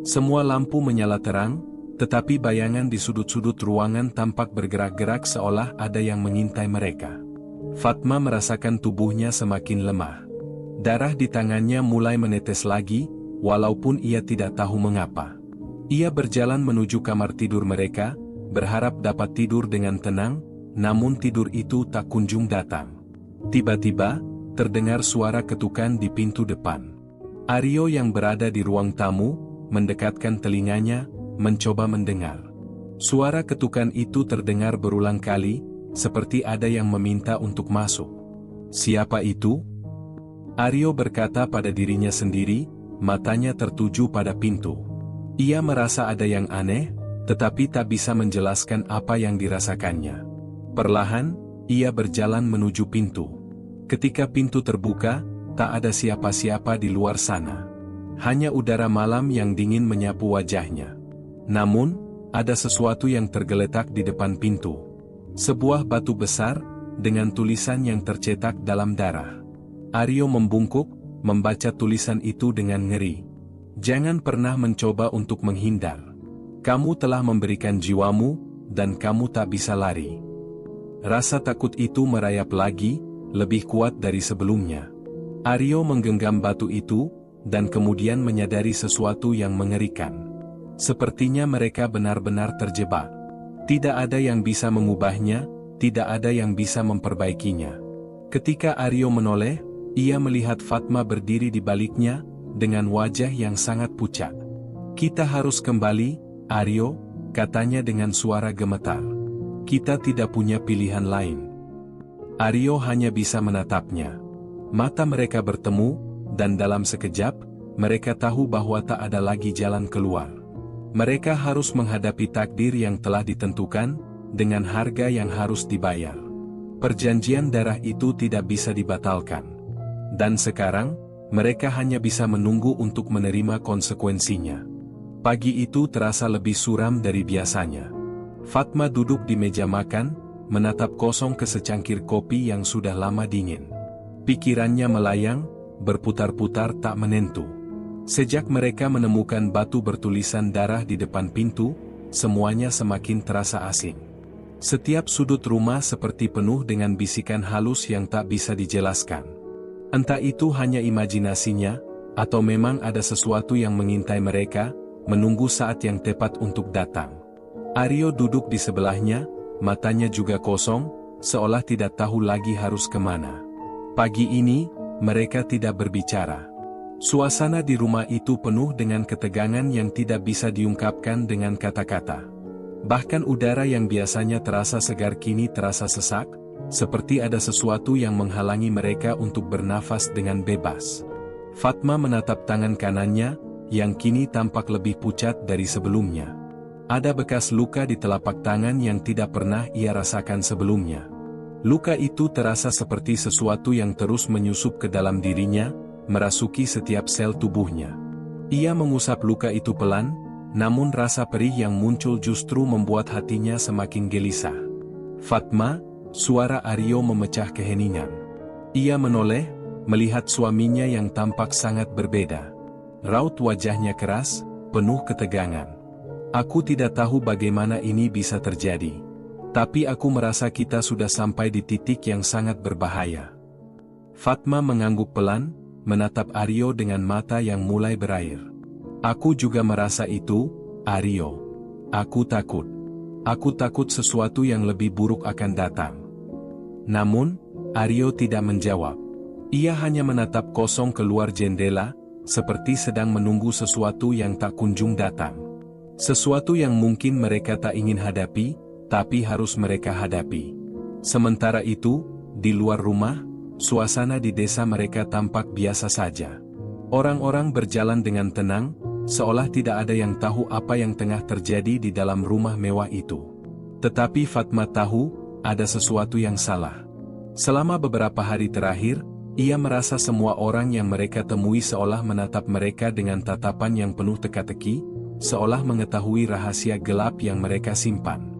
Semua lampu menyala terang, tetapi bayangan di sudut-sudut ruangan tampak bergerak-gerak seolah ada yang mengintai mereka. Fatma merasakan tubuhnya semakin lemah. Darah di tangannya mulai menetes lagi, walaupun ia tidak tahu mengapa. Ia berjalan menuju kamar tidur mereka, berharap dapat tidur dengan tenang, namun tidur itu tak kunjung datang. Tiba-tiba, terdengar suara ketukan di pintu depan. Aryo yang berada di ruang tamu, mendekatkan telinganya, mencoba mendengar. Suara ketukan itu terdengar berulang kali, seperti ada yang meminta untuk masuk. Siapa itu? Aryo berkata pada dirinya sendiri, matanya tertuju pada pintu. Ia merasa ada yang aneh, tetapi tak bisa menjelaskan apa yang dirasakannya. Perlahan, ia berjalan menuju pintu. Ketika pintu terbuka, tak ada siapa-siapa di luar sana. Hanya udara malam yang dingin menyapu wajahnya. Namun, ada sesuatu yang tergeletak di depan pintu. Sebuah batu besar, dengan tulisan yang tercetak dalam darah. Aryo membungkuk, membaca tulisan itu dengan ngeri. Jangan pernah mencoba untuk menghindar. Kamu telah memberikan jiwamu, dan kamu tak bisa lari. Rasa takut itu merayap lagi, lebih kuat dari sebelumnya. Aryo menggenggam batu itu, dan kemudian menyadari sesuatu yang mengerikan. Sepertinya mereka benar-benar terjebak. Tidak ada yang bisa mengubahnya, tidak ada yang bisa memperbaikinya. Ketika Aryo menoleh, ia melihat Fatma berdiri di baliknya, dengan wajah yang sangat pucat. Kita harus kembali, Aryo, katanya dengan suara gemetar. Kita tidak punya pilihan lain. Aryo hanya bisa menatapnya. Mata mereka bertemu, dan dalam sekejap, mereka tahu bahwa tak ada lagi jalan keluar. Mereka harus menghadapi takdir yang telah ditentukan, dengan harga yang harus dibayar. Perjanjian darah itu tidak bisa dibatalkan. Dan sekarang, mereka hanya bisa menunggu untuk menerima konsekuensinya. Pagi itu terasa lebih suram dari biasanya. Fatma duduk di meja makan, menatap kosong ke secangkir kopi yang sudah lama dingin. Pikirannya melayang, berputar-putar tak menentu. Sejak mereka menemukan batu bertulisan darah di depan pintu, semuanya semakin terasa asing. Setiap sudut rumah seperti penuh dengan bisikan halus yang tak bisa dijelaskan. Entah itu hanya imajinasinya, atau memang ada sesuatu yang mengintai mereka, menunggu saat yang tepat untuk datang. Aryo duduk di sebelahnya, matanya juga kosong, seolah tidak tahu lagi harus kemana. Pagi ini, mereka tidak berbicara. Suasana di rumah itu penuh dengan ketegangan yang tidak bisa diungkapkan dengan kata-kata. Bahkan udara yang biasanya terasa segar kini terasa sesak, seperti ada sesuatu yang menghalangi mereka untuk bernafas dengan bebas. Fatma menatap tangan kanannya, yang kini tampak lebih pucat dari sebelumnya. Ada bekas luka di telapak tangan yang tidak pernah ia rasakan sebelumnya. Luka itu terasa seperti sesuatu yang terus menyusup ke dalam dirinya, merasuki setiap sel tubuhnya. Ia mengusap luka itu pelan, namun rasa perih yang muncul justru membuat hatinya semakin gelisah. Fatma, suara Aryo memecah keheningan. Ia menoleh, melihat suaminya yang tampak sangat berbeda. Raut wajahnya keras, penuh ketegangan. Aku tidak tahu bagaimana ini bisa terjadi. Tapi aku merasa kita sudah sampai di titik yang sangat berbahaya. Fatma mengangguk pelan, menatap Aryo dengan mata yang mulai berair. Aku juga merasa itu, Aryo. Aku takut. Aku takut sesuatu yang lebih buruk akan datang. Namun, Aryo tidak menjawab. Ia hanya menatap kosong keluar jendela, seperti sedang menunggu sesuatu yang tak kunjung datang. Sesuatu yang mungkin mereka tak ingin hadapi, tapi harus mereka hadapi. Sementara itu, di luar rumah, suasana di desa mereka tampak biasa saja. Orang-orang berjalan dengan tenang, seolah tidak ada yang tahu apa yang tengah terjadi di dalam rumah mewah itu. Tetapi Fatma tahu, ada sesuatu yang salah. Selama beberapa hari terakhir, ia merasa semua orang yang mereka temui seolah menatap mereka dengan tatapan yang penuh teka-teki, seolah mengetahui rahasia gelap yang mereka simpan.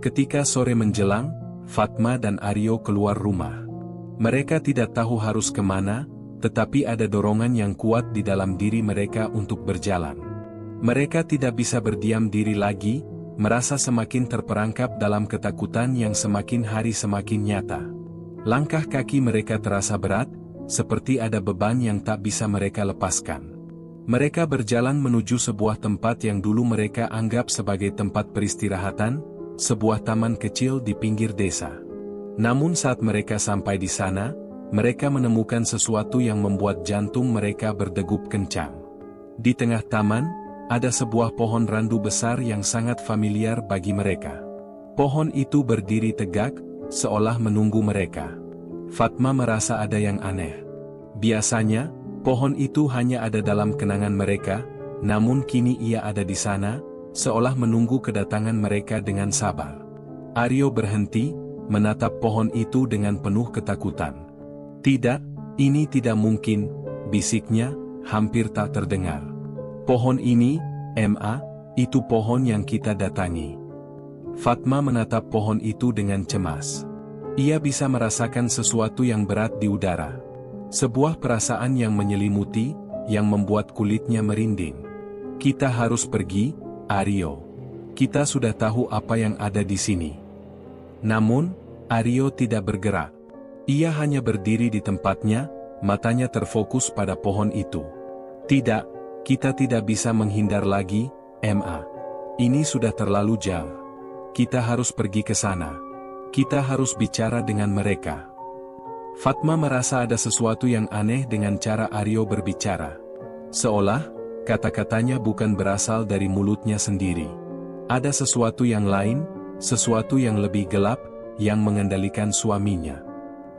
Ketika sore menjelang, Fatma dan Aryo keluar rumah. Mereka tidak tahu harus kemana, tetapi ada dorongan yang kuat di dalam diri mereka untuk berjalan. Mereka tidak bisa berdiam diri lagi, merasa semakin terperangkap dalam ketakutan yang semakin hari semakin nyata. Langkah kaki mereka terasa berat, seperti ada beban yang tak bisa mereka lepaskan. Mereka berjalan menuju sebuah tempat yang dulu mereka anggap sebagai tempat peristirahatan, sebuah taman kecil di pinggir desa. Namun saat mereka sampai di sana, mereka menemukan sesuatu yang membuat jantung mereka berdegup kencang. Di tengah taman, ada sebuah pohon randu besar yang sangat familiar bagi mereka. Pohon itu berdiri tegak, seolah menunggu mereka. Fatma merasa ada yang aneh. Biasanya, pohon itu hanya ada dalam kenangan mereka, namun kini ia ada di sana, seolah menunggu kedatangan mereka dengan sabar. Aryo berhenti, menatap pohon itu dengan penuh ketakutan. Tidak, Ini tidak mungkin, bisiknya, hampir tak terdengar. Pohon ini, Ma, itu pohon yang kita datangi. Fatma menatap pohon itu dengan cemas. Ia bisa merasakan sesuatu yang berat di udara. Sebuah perasaan yang menyelimuti, yang membuat kulitnya merinding. Kita harus pergi, Aryo. Kita sudah tahu apa yang ada di sini. Namun, Aryo tidak bergerak. Ia hanya berdiri di tempatnya, matanya terfokus pada pohon itu. Tidak, kita tidak bisa menghindar lagi, Ma. Ini sudah terlalu jauh. Kita harus pergi ke sana. Kita harus bicara dengan mereka. Fatma merasa ada sesuatu yang aneh dengan cara Aryo berbicara. Seolah, kata-katanya bukan berasal dari mulutnya sendiri. Ada sesuatu yang lain, sesuatu yang lebih gelap, yang mengendalikan suaminya.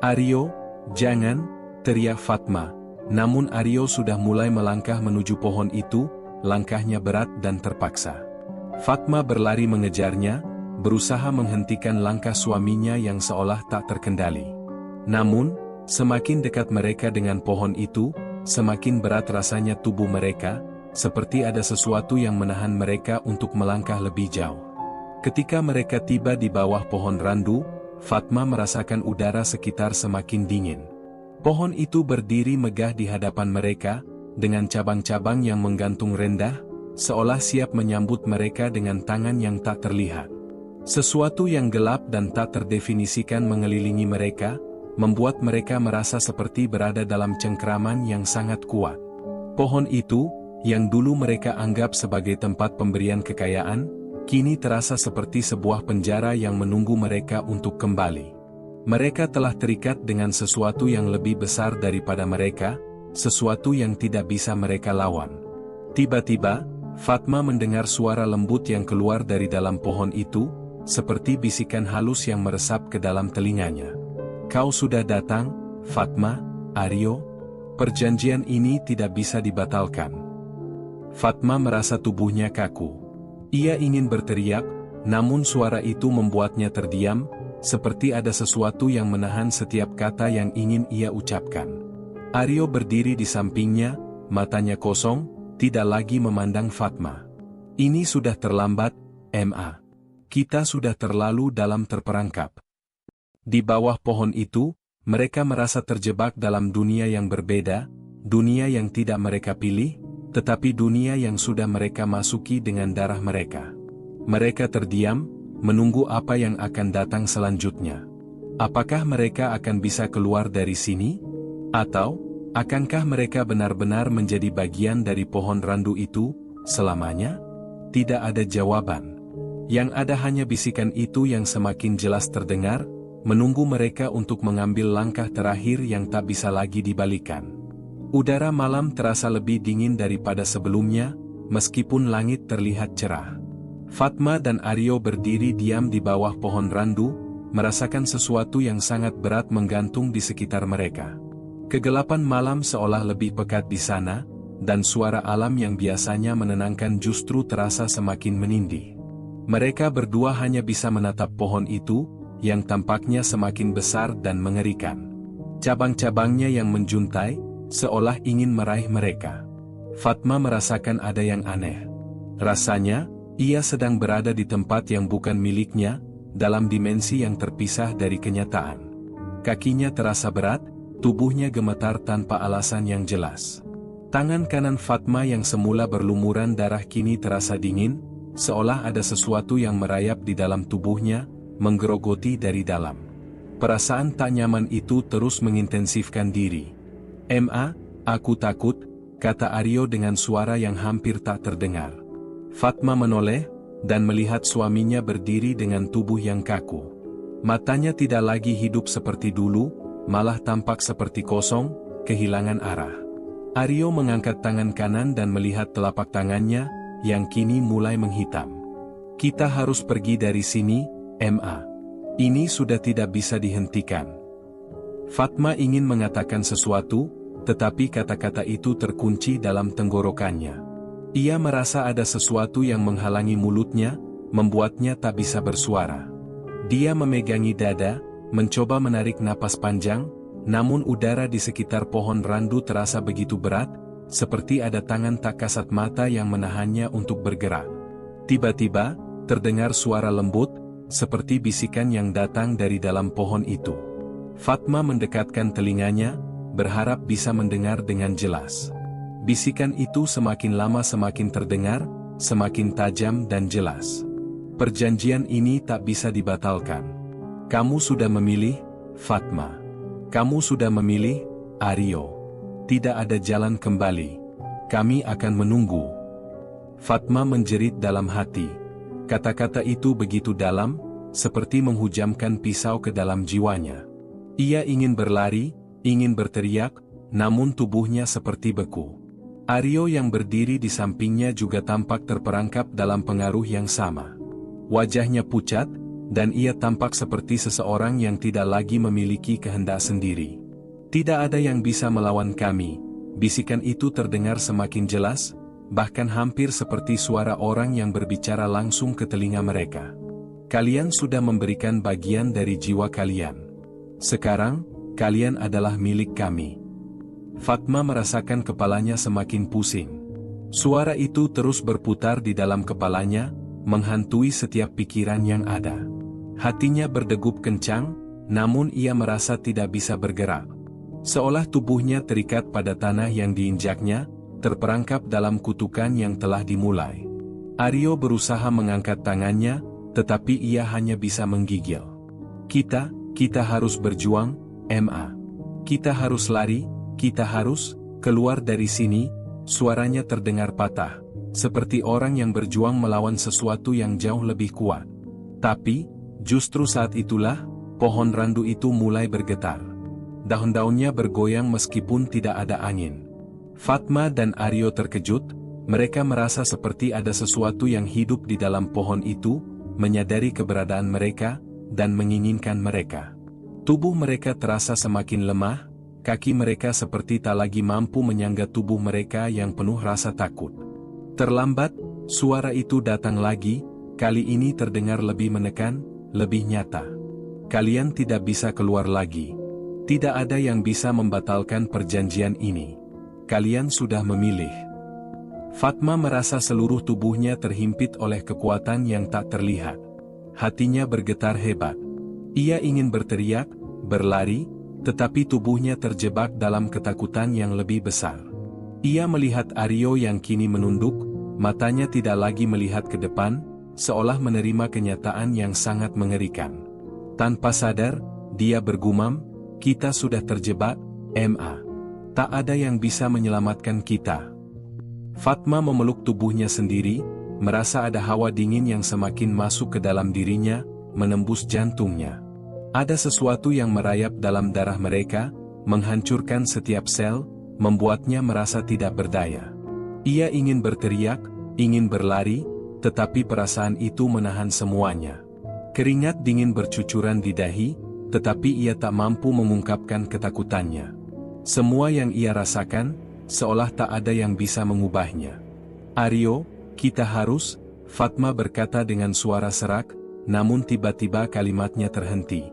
Aryo, jangan, teriak Fatma. Namun Aryo sudah mulai melangkah menuju pohon itu, langkahnya berat dan terpaksa. Fatma berlari mengejarnya, berusaha menghentikan langkah suaminya yang seolah tak terkendali. Namun, semakin dekat mereka dengan pohon itu, semakin berat rasanya tubuh mereka, seperti ada sesuatu yang menahan mereka untuk melangkah lebih jauh. Ketika mereka tiba di bawah pohon randu, Fatma merasakan udara sekitar semakin dingin. Pohon itu berdiri megah di hadapan mereka, dengan cabang-cabang yang menggantung rendah, seolah siap menyambut mereka dengan tangan yang tak terlihat. Sesuatu yang gelap dan tak terdefinisikan mengelilingi mereka, membuat mereka merasa seperti berada dalam cengkeraman yang sangat kuat. Pohon itu, yang dulu mereka anggap sebagai tempat pemberian kekayaan, kini terasa seperti sebuah penjara yang menunggu mereka untuk kembali. Mereka telah terikat dengan sesuatu yang lebih besar daripada mereka, sesuatu yang tidak bisa mereka lawan. Tiba-tiba, Fatma mendengar suara lembut yang keluar dari dalam pohon itu, seperti bisikan halus yang meresap ke dalam telinganya. Kau sudah datang, Fatma, Aryo. Perjanjian ini tidak bisa dibatalkan. Fatma merasa tubuhnya kaku. Ia ingin berteriak, namun suara itu membuatnya terdiam, seperti ada sesuatu yang menahan setiap kata yang ingin ia ucapkan. Aryo berdiri di sampingnya, matanya kosong, tidak lagi memandang Fatma. Ini sudah terlambat, Ma. Kita sudah terlalu dalam terperangkap. Di bawah pohon itu, mereka merasa terjebak dalam dunia yang berbeda, dunia yang tidak mereka pilih, tetapi dunia yang sudah mereka masuki dengan darah mereka. Mereka terdiam, menunggu apa yang akan datang selanjutnya. Apakah mereka akan bisa keluar dari sini? Atau, akankah mereka benar-benar menjadi bagian dari pohon randu itu, selamanya? Tidak ada jawaban. Yang ada hanya bisikan itu yang semakin jelas terdengar, menunggu mereka untuk mengambil langkah terakhir yang tak bisa lagi dibalikan. Udara malam terasa lebih dingin daripada sebelumnya, meskipun langit terlihat cerah. Fatma dan Aryo berdiri diam di bawah pohon randu, merasakan sesuatu yang sangat berat menggantung di sekitar mereka. Kegelapan malam seolah lebih pekat di sana, dan suara alam yang biasanya menenangkan justru terasa semakin menindih. Mereka berdua hanya bisa menatap pohon itu, yang tampaknya semakin besar dan mengerikan. Cabang-cabangnya yang menjuntai, seolah ingin meraih mereka. Fatma merasakan ada yang aneh. Rasanya, ia sedang berada di tempat yang bukan miliknya, dalam dimensi yang terpisah dari kenyataan. Kakinya terasa berat, tubuhnya gemetar tanpa alasan yang jelas. Tangan kanan Fatma yang semula berlumuran darah kini terasa dingin, seolah ada sesuatu yang merayap di dalam tubuhnya, menggerogoti dari dalam. Perasaan tak nyaman itu terus mengintensifkan diri. Ma, aku takut, kata Aryo dengan suara yang hampir tak terdengar. Fatma menoleh, dan melihat suaminya berdiri dengan tubuh yang kaku. Matanya tidak lagi hidup seperti dulu, malah tampak seperti kosong, kehilangan arah. Aryo mengangkat tangan kanan dan melihat telapak tangannya, yang kini mulai menghitam. Kita harus pergi dari sini, Ma. Ini sudah tidak bisa dihentikan. Fatma ingin mengatakan sesuatu, tetapi kata-kata itu terkunci dalam tenggorokannya. Ia merasa ada sesuatu yang menghalangi mulutnya, membuatnya tak bisa bersuara. Dia memegangi dada, mencoba menarik napas panjang, namun udara di sekitar pohon randu terasa begitu berat, seperti ada tangan tak kasat mata yang menahannya untuk bergerak. Tiba-tiba, terdengar suara lembut, seperti bisikan yang datang dari dalam pohon itu. Fatma mendekatkan telinganya, berharap bisa mendengar dengan jelas. Bisikan itu semakin lama semakin terdengar, semakin tajam dan jelas. Perjanjian ini tak bisa dibatalkan. Kamu sudah memilih, Fatma. Kamu sudah memilih, Aryo. Tidak ada jalan kembali. Kami akan menunggu. Fatma menjerit dalam hati. Kata-kata itu begitu dalam, seperti menghujamkan pisau ke dalam jiwanya. Ia ingin berlari, ingin berteriak, namun tubuhnya seperti beku. Aryo yang berdiri di sampingnya juga tampak terperangkap dalam pengaruh yang sama. Wajahnya pucat, dan ia tampak seperti seseorang yang tidak lagi memiliki kehendak sendiri. Tidak ada yang bisa melawan kami, bisikan itu terdengar semakin jelas, bahkan hampir seperti suara orang yang berbicara langsung ke telinga mereka. Kalian sudah memberikan bagian dari jiwa kalian. Sekarang, kalian adalah milik kami. Fatma merasakan kepalanya semakin pusing. Suara itu terus berputar di dalam kepalanya, menghantui setiap pikiran yang ada. Hatinya berdegup kencang, namun ia merasa tidak bisa bergerak. Seolah tubuhnya terikat pada tanah yang diinjaknya, terperangkap dalam kutukan yang telah dimulai. Aryo berusaha mengangkat tangannya, tetapi ia hanya bisa menggigil. Kita harus berjuang, Ma. Kita harus lari, kita harus keluar dari sini. Suaranya terdengar patah, seperti orang yang berjuang melawan sesuatu yang jauh lebih kuat. Tapi, justru saat itulah, pohon randu itu mulai bergetar. Daun-daunnya bergoyang meskipun tidak ada angin. Fatma dan Aryo terkejut, mereka merasa seperti ada sesuatu yang hidup di dalam pohon itu, menyadari keberadaan mereka, dan menginginkan mereka. Tubuh mereka terasa semakin lemah, kaki mereka seperti tak lagi mampu menyangga tubuh mereka yang penuh rasa takut. Terlambat, suara itu datang lagi, kali ini terdengar lebih menekan, lebih nyata. Kalian tidak bisa keluar lagi. Tidak ada yang bisa membatalkan perjanjian ini. Kalian sudah memilih. Fatma merasa seluruh tubuhnya terhimpit oleh kekuatan yang tak terlihat. Hatinya bergetar hebat. Ia ingin berteriak, berlari, tetapi tubuhnya terjebak dalam ketakutan yang lebih besar. Ia melihat Aryo yang kini menunduk, matanya tidak lagi melihat ke depan, seolah menerima kenyataan yang sangat mengerikan. Tanpa sadar, dia bergumam, kita sudah terjebak, Ma. Tak ada yang bisa menyelamatkan kita. Fatma memeluk tubuhnya sendiri, merasa ada hawa dingin yang semakin masuk ke dalam dirinya, menembus jantungnya. Ada sesuatu yang merayap dalam darah mereka, menghancurkan setiap sel, membuatnya merasa tidak berdaya. Ia ingin berteriak, ingin berlari, tetapi perasaan itu menahan semuanya. Keringat dingin bercucuran di dahi, tetapi ia tak mampu mengungkapkan ketakutannya. Semua yang ia rasakan, seolah tak ada yang bisa mengubahnya. Aryo, kita harus, Fatma berkata dengan suara serak, namun tiba-tiba kalimatnya terhenti.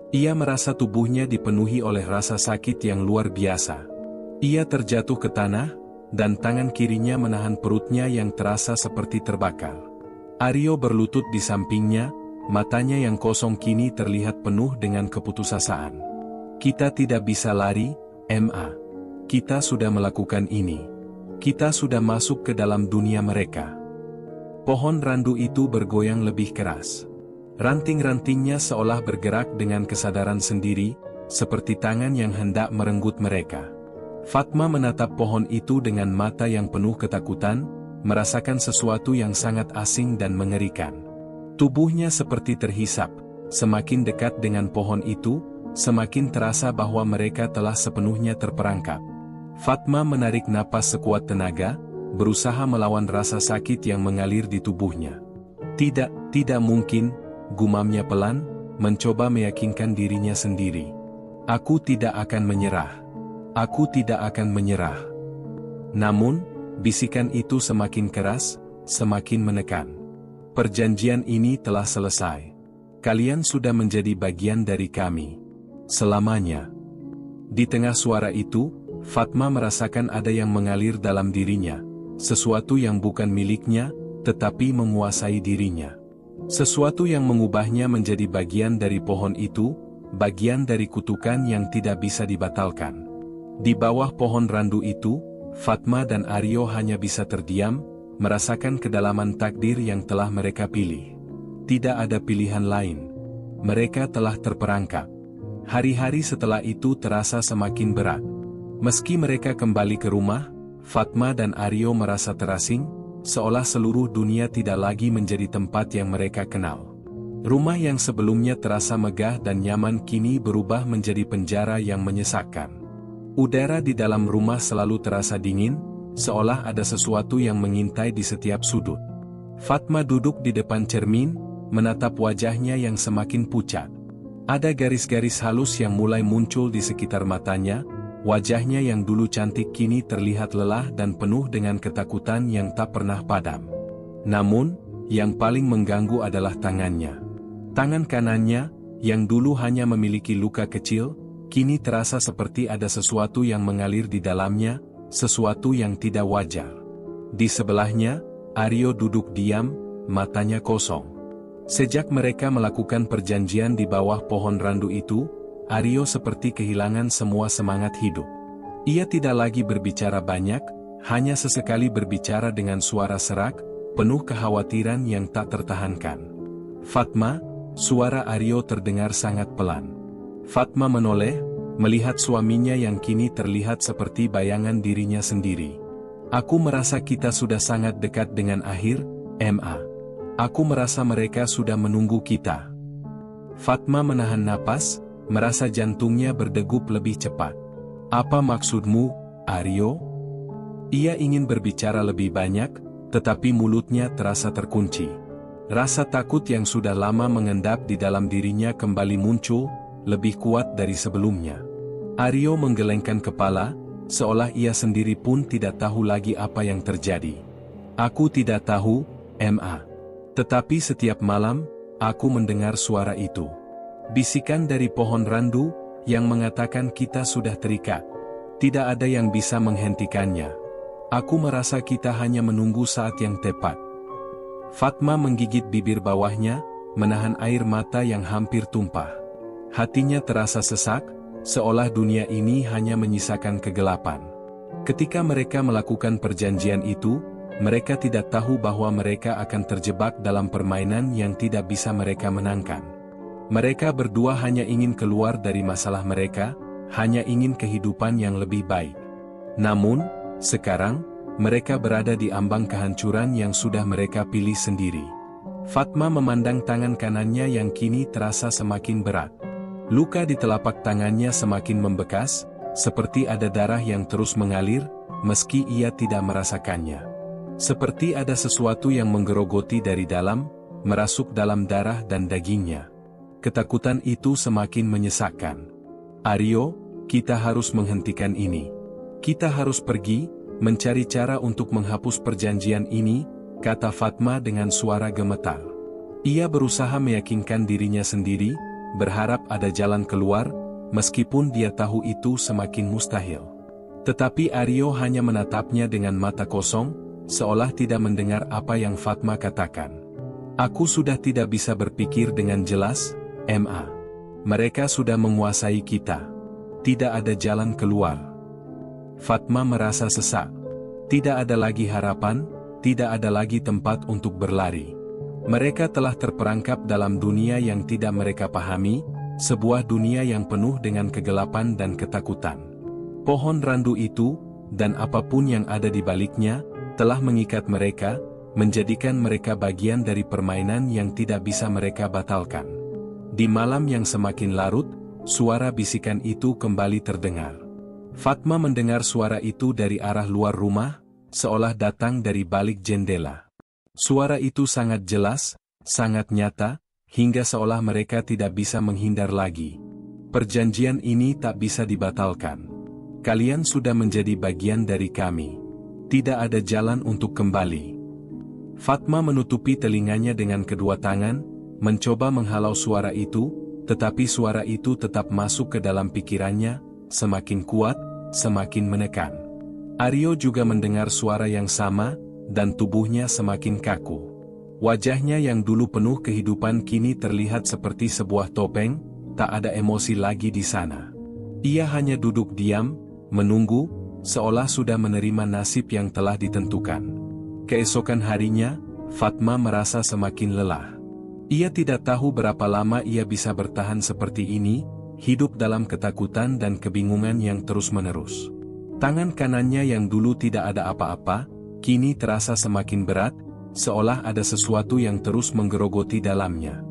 Ia merasa tubuhnya dipenuhi oleh rasa sakit yang luar biasa. Ia terjatuh ke tanah, dan tangan kirinya menahan perutnya yang terasa seperti terbakar. Aryo berlutut di sampingnya, matanya yang kosong kini terlihat penuh dengan keputusasaan. Kita tidak bisa lari, Ma. Kita sudah melakukan ini. Kita sudah masuk ke dalam dunia mereka. Pohon randu itu bergoyang lebih keras. Ranting-rantingnya seolah bergerak dengan kesadaran sendiri, seperti tangan yang hendak merenggut mereka. Fatma menatap pohon itu dengan mata yang penuh ketakutan, merasakan sesuatu yang sangat asing dan mengerikan. Tubuhnya seperti terhisap, semakin dekat dengan pohon itu, semakin terasa bahwa mereka telah sepenuhnya terperangkap. Fatma menarik napas sekuat tenaga, berusaha melawan rasa sakit yang mengalir di tubuhnya. Tidak mungkin, gumamnya pelan, mencoba meyakinkan dirinya sendiri. Aku tidak akan menyerah. Aku tidak akan menyerah. Namun, bisikan itu semakin keras, semakin menekan. Perjanjian ini telah selesai. Kalian sudah menjadi bagian dari kami. Selamanya. Di tengah suara itu, Fatma merasakan ada yang mengalir dalam dirinya, sesuatu yang bukan miliknya, tetapi menguasai dirinya. Sesuatu yang mengubahnya menjadi bagian dari pohon itu, bagian dari kutukan yang tidak bisa dibatalkan. Di bawah pohon randu itu, Fatma dan Aryo hanya bisa terdiam, merasakan kedalaman takdir yang telah mereka pilih. Tidak ada pilihan lain. Mereka telah terperangkap. Hari-hari setelah itu terasa semakin berat. Meski mereka kembali ke rumah, Fatma dan Aryo merasa terasing, seolah seluruh dunia tidak lagi menjadi tempat yang mereka kenal. Rumah yang sebelumnya terasa megah dan nyaman kini berubah menjadi penjara yang menyesakkan. Udara di dalam rumah selalu terasa dingin, seolah ada sesuatu yang mengintai di setiap sudut. Fatma duduk di depan cermin, menatap wajahnya yang semakin pucat. Ada garis-garis halus yang mulai muncul di sekitar matanya, wajahnya yang dulu cantik kini terlihat lelah dan penuh dengan ketakutan yang tak pernah padam. Namun, yang paling mengganggu adalah tangannya. Tangan kanannya, yang dulu hanya memiliki luka kecil, kini terasa seperti ada sesuatu yang mengalir di dalamnya, sesuatu yang tidak wajar. Di sebelahnya, Aryo duduk diam, matanya kosong. Sejak mereka melakukan perjanjian di bawah pohon randu itu, Aryo seperti kehilangan semua semangat hidup. Ia tidak lagi berbicara banyak, hanya sesekali berbicara dengan suara serak, penuh kekhawatiran yang tak tertahankan. "Fatma," suara Aryo terdengar sangat pelan. Fatma menoleh, melihat suaminya yang kini terlihat seperti bayangan dirinya sendiri. "Aku merasa kita sudah sangat dekat dengan akhir, Ma. Aku merasa mereka sudah menunggu kita." Fatma menahan napas, merasa jantungnya berdegup lebih cepat. "Apa maksudmu, Aryo?" Ia ingin berbicara lebih banyak, tetapi mulutnya terasa terkunci. Rasa takut yang sudah lama mengendap di dalam dirinya kembali muncul, lebih kuat dari sebelumnya. Aryo menggelengkan kepala, seolah ia sendiri pun tidak tahu lagi apa yang terjadi. "Aku tidak tahu, Ma. Tetapi setiap malam, aku mendengar suara itu. Bisikan dari pohon randu, yang mengatakan kita sudah terikat. Tidak ada yang bisa menghentikannya. Aku merasa kita hanya menunggu saat yang tepat." Fatma menggigit bibir bawahnya, menahan air mata yang hampir tumpah. Hatinya terasa sesak, seolah dunia ini hanya menyisakan kegelapan. Ketika mereka melakukan perjanjian itu, mereka tidak tahu bahwa mereka akan terjebak dalam permainan yang tidak bisa mereka menangkan. Mereka berdua hanya ingin keluar dari masalah mereka, hanya ingin kehidupan yang lebih baik. Namun, sekarang, mereka berada di ambang kehancuran yang sudah mereka pilih sendiri. Fatma memandang tangan kanannya yang kini terasa semakin berat. Luka di telapak tangannya semakin membekas, seperti ada darah yang terus mengalir, meski ia tidak merasakannya. Seperti ada sesuatu yang menggerogoti dari dalam, merasuk dalam darah dan dagingnya. Ketakutan itu semakin menyesakkan. "Aryo, kita harus menghentikan ini. Kita harus pergi, mencari cara untuk menghapus perjanjian ini," kata Fatma dengan suara gemetar. Ia berusaha meyakinkan dirinya sendiri, berharap ada jalan keluar, meskipun dia tahu itu semakin mustahil. Tetapi Aryo hanya menatapnya dengan mata kosong, seolah tidak mendengar apa yang Fatma katakan. "Aku sudah tidak bisa berpikir dengan jelas, Ma. Mereka sudah menguasai kita. Tidak ada jalan keluar." Fatma merasa sesak. Tidak ada lagi harapan, tidak ada lagi tempat untuk berlari. Mereka telah terperangkap dalam dunia yang tidak mereka pahami, sebuah dunia yang penuh dengan kegelapan dan ketakutan. Pohon randu itu, dan apapun yang ada di baliknya, telah mengikat mereka, menjadikan mereka bagian dari permainan yang tidak bisa mereka batalkan. Di malam yang semakin larut, suara bisikan itu kembali terdengar. Fatma mendengar suara itu dari arah luar rumah, seolah datang dari balik jendela. Suara itu sangat jelas, sangat nyata, hingga seolah mereka tidak bisa menghindar lagi. "Perjanjian ini tak bisa dibatalkan. Kalian sudah menjadi bagian dari kami. Tidak ada jalan untuk kembali." Fatma menutupi telinganya dengan kedua tangan, mencoba menghalau suara itu, tetapi suara itu tetap masuk ke dalam pikirannya, semakin kuat, semakin menekan. Aryo juga mendengar suara yang sama, dan tubuhnya semakin kaku. Wajahnya yang dulu penuh kehidupan kini terlihat seperti sebuah topeng, tak ada emosi lagi di sana. Ia hanya duduk diam, menunggu, seolah sudah menerima nasib yang telah ditentukan. Keesokan harinya, Fatma merasa semakin lelah. Ia tidak tahu berapa lama ia bisa bertahan seperti ini, hidup dalam ketakutan dan kebingungan yang terus-menerus. Tangan kanannya yang dulu tidak ada apa-apa, kini terasa semakin berat, seolah ada sesuatu yang terus menggerogoti dalamnya.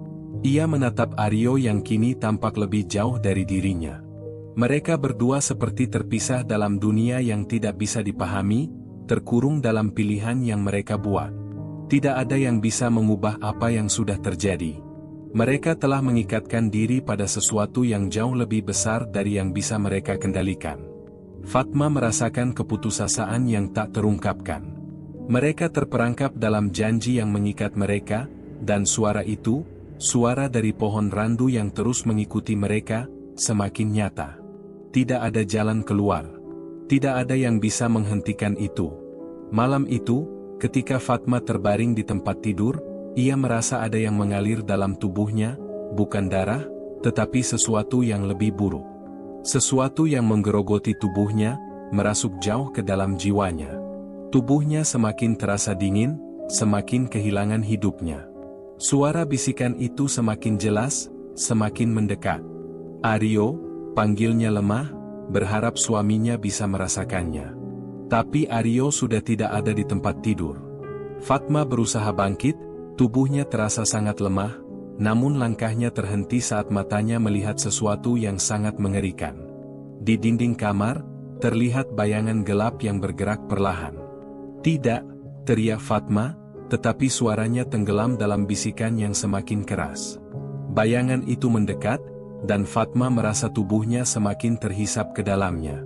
Ia menatap Aryo yang kini tampak lebih jauh dari dirinya. Mereka berdua seperti terpisah dalam dunia yang tidak bisa dipahami, terkurung dalam pilihan yang mereka buat. Tidak ada yang bisa mengubah apa yang sudah terjadi. Mereka telah mengikatkan diri pada sesuatu yang jauh lebih besar dari yang bisa mereka kendalikan. Fatma merasakan keputusasaan yang tak terungkapkan. Mereka terperangkap dalam janji yang mengikat mereka, dan suara itu, suara dari pohon randu yang terus mengikuti mereka, semakin nyata. Tidak ada jalan keluar. Tidak ada yang bisa menghentikan itu. Malam itu, ketika Fatma terbaring di tempat tidur, ia merasa ada yang mengalir dalam tubuhnya, bukan darah, tetapi sesuatu yang lebih buruk. Sesuatu yang menggerogoti tubuhnya, merasuk jauh ke dalam jiwanya. Tubuhnya semakin terasa dingin, semakin kehilangan hidupnya. Suara bisikan itu semakin jelas, semakin mendekat. Aryo, panggilnya lemah, berharap suaminya bisa merasakannya. Tapi Aryo sudah tidak ada di tempat tidur. Fatma berusaha bangkit, tubuhnya terasa sangat lemah, namun langkahnya terhenti saat matanya melihat sesuatu yang sangat mengerikan. Di dinding kamar, terlihat bayangan gelap yang bergerak perlahan. "Tidak!" teriak Fatma, tetapi suaranya tenggelam dalam bisikan yang semakin keras. Bayangan itu mendekat, dan Fatma merasa tubuhnya semakin terhisap ke dalamnya.